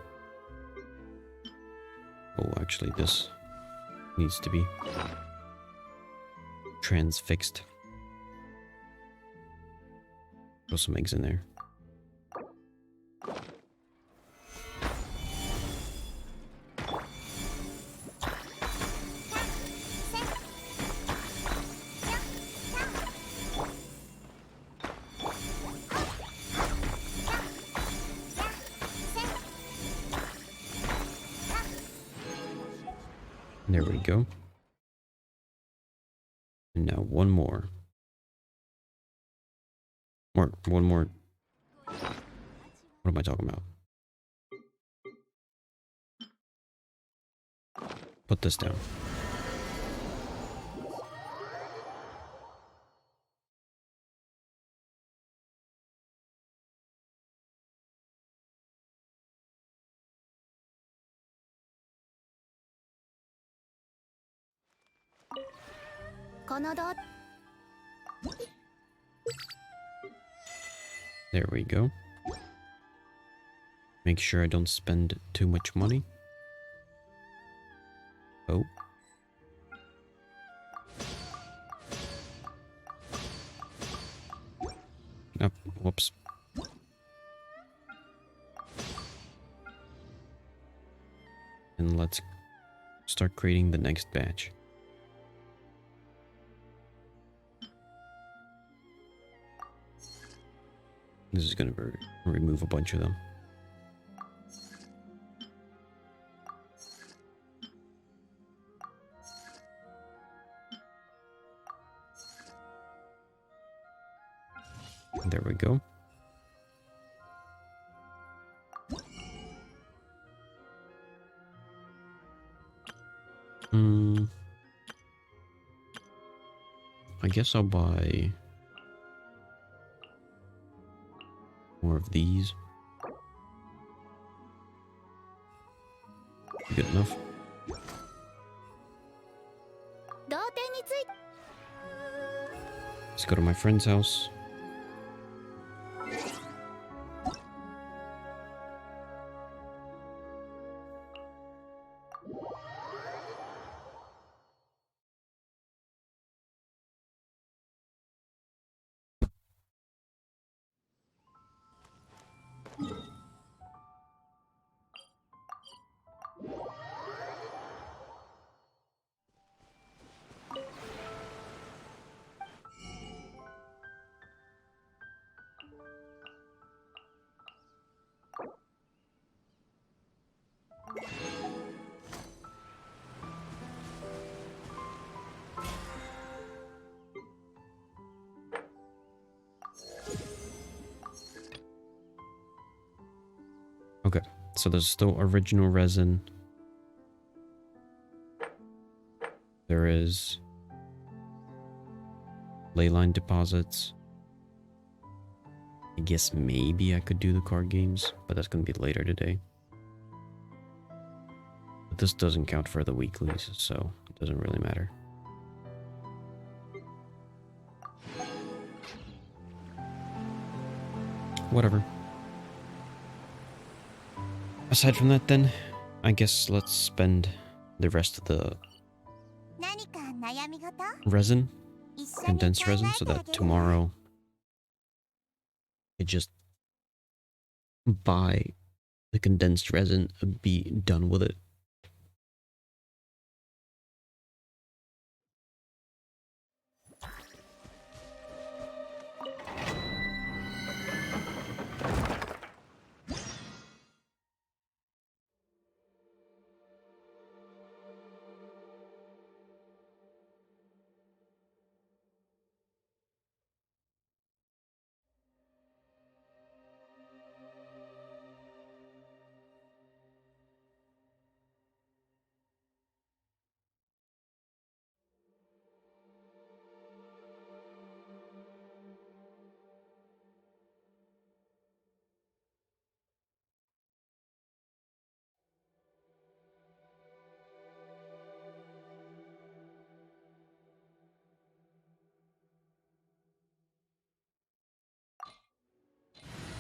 Oh, actually, this needs to be transfixed. Throw some eggs in there. There we go. And now one more. One more. What am I talking about? Put this down. There we go. Make sure I don't spend too much money. Oh. Oh, whoops. And let's start creating the next batch. This is going to remove a bunch of them. There we go. I guess I'll buy more of these. Good enough. 同点について Let's go to my friend's house. Okay, so there's still original resin. There is ley line deposits. I guess maybe I could do the card games, but that's going to be later today. But this doesn't count for the weeklies, so it doesn't really matter. Whatever. Aside from that then, I guess let's spend the rest of the 何か悩み事 resin, 一緒に condensed 考え resin, て so あげ that る tomorrow I just buy the condensed resin and be done with it.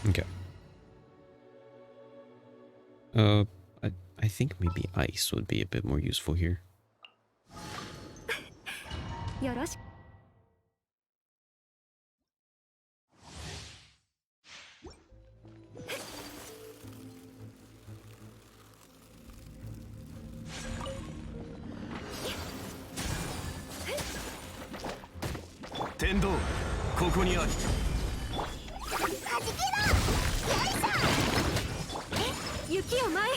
Okay. Uh, I think maybe ice would be a bit more useful here. よろしく 天道ここにあり。雪を前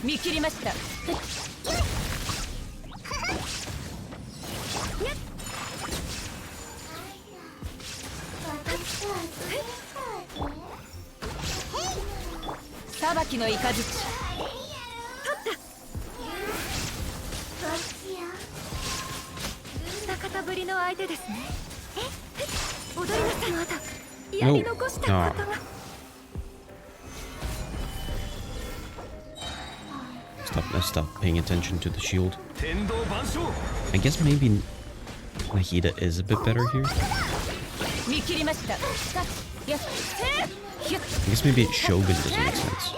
見切りました。裁きの雷。二方ぶりの相手ですね踊りなさいまだや No. り残したことが Stop paying attention to the shield. 天道万象。 I guess maybe Nahida is a bit better here. 見切りました。やっ、ひゅっ。 I guess maybe Shogun doesn't make sense.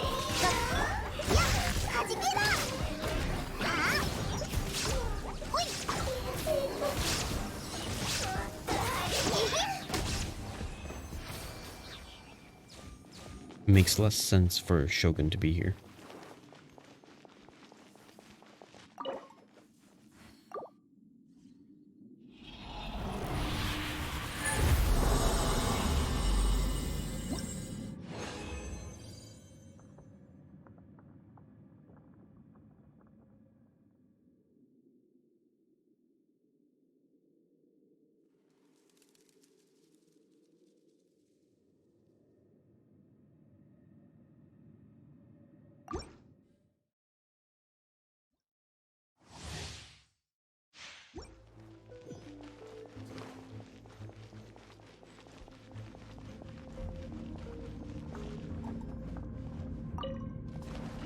Makes less sense for Shogun to be here.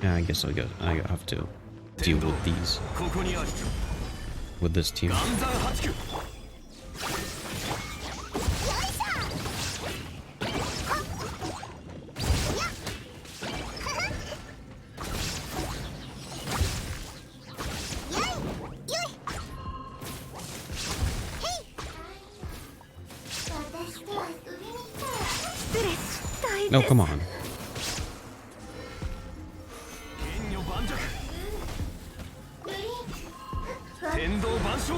Yeah, I guess I have to deal with these ここにあり with this team. 岩山八九 No, come on. 剣女盤石天道万象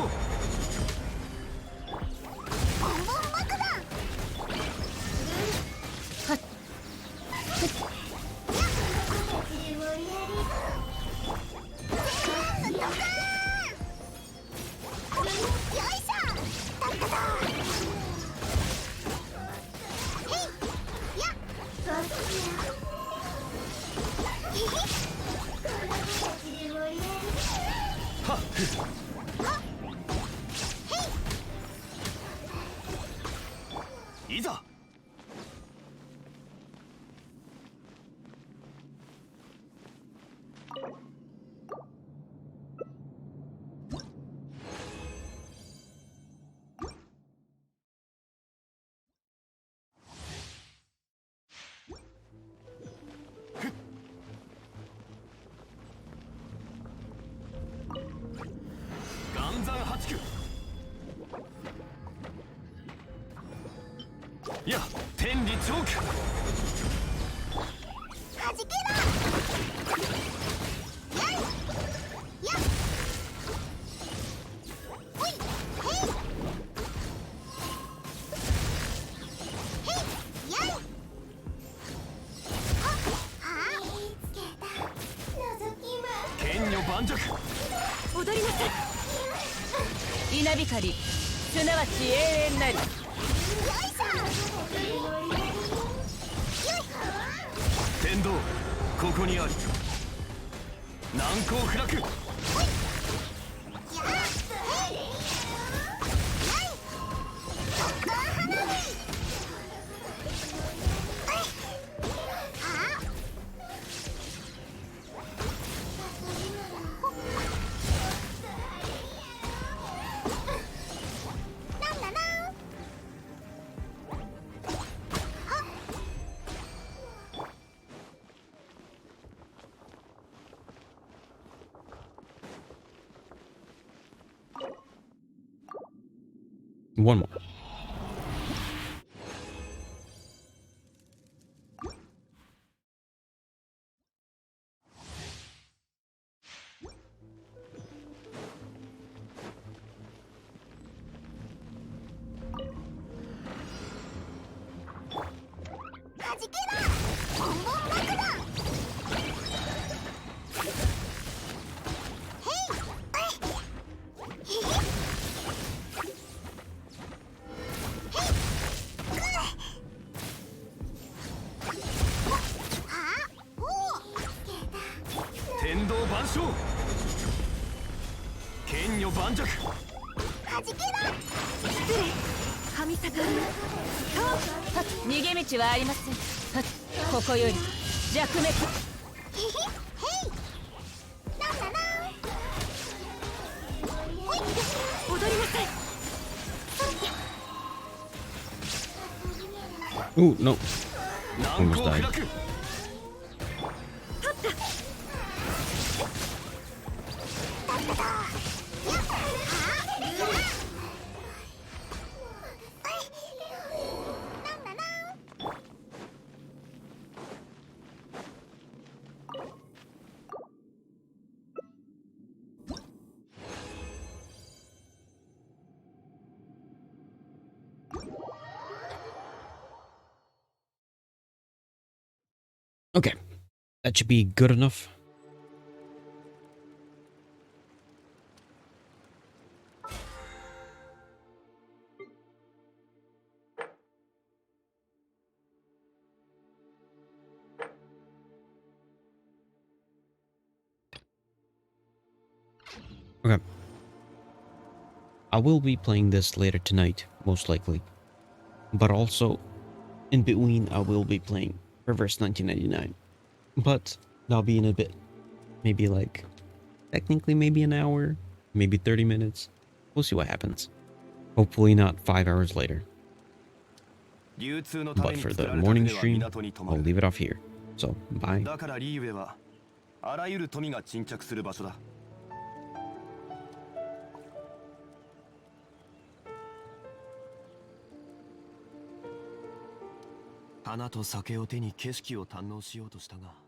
いざ 岩山八九いや天理チョークはじけろやいやほいへいへいやいははつけた覗きま剣女盤石踊りなさい稲光すなわち永遠なり天道ここにあり難攻不落One more.天道万象剣女盤石神逆逃げ道はありませんここより弱滅踊りなさい Ooh, no. 難攻 Almost 不 died. 落 Okay. That should be good enough. Okay. I will be playing this later tonight, most likely. But also, in between, I will be playing Reverse 1999. But That'll be in a bit. Maybe like, technically maybe an hour, maybe 30 minutes. We'll see what happens. Hopefully not 5 hours later. But for the morning stream, I'll leave it off here. So, bye. だからリーウェはあらゆる富が沈着する場所だ。花と酒を手に景色を堪能しようとしたが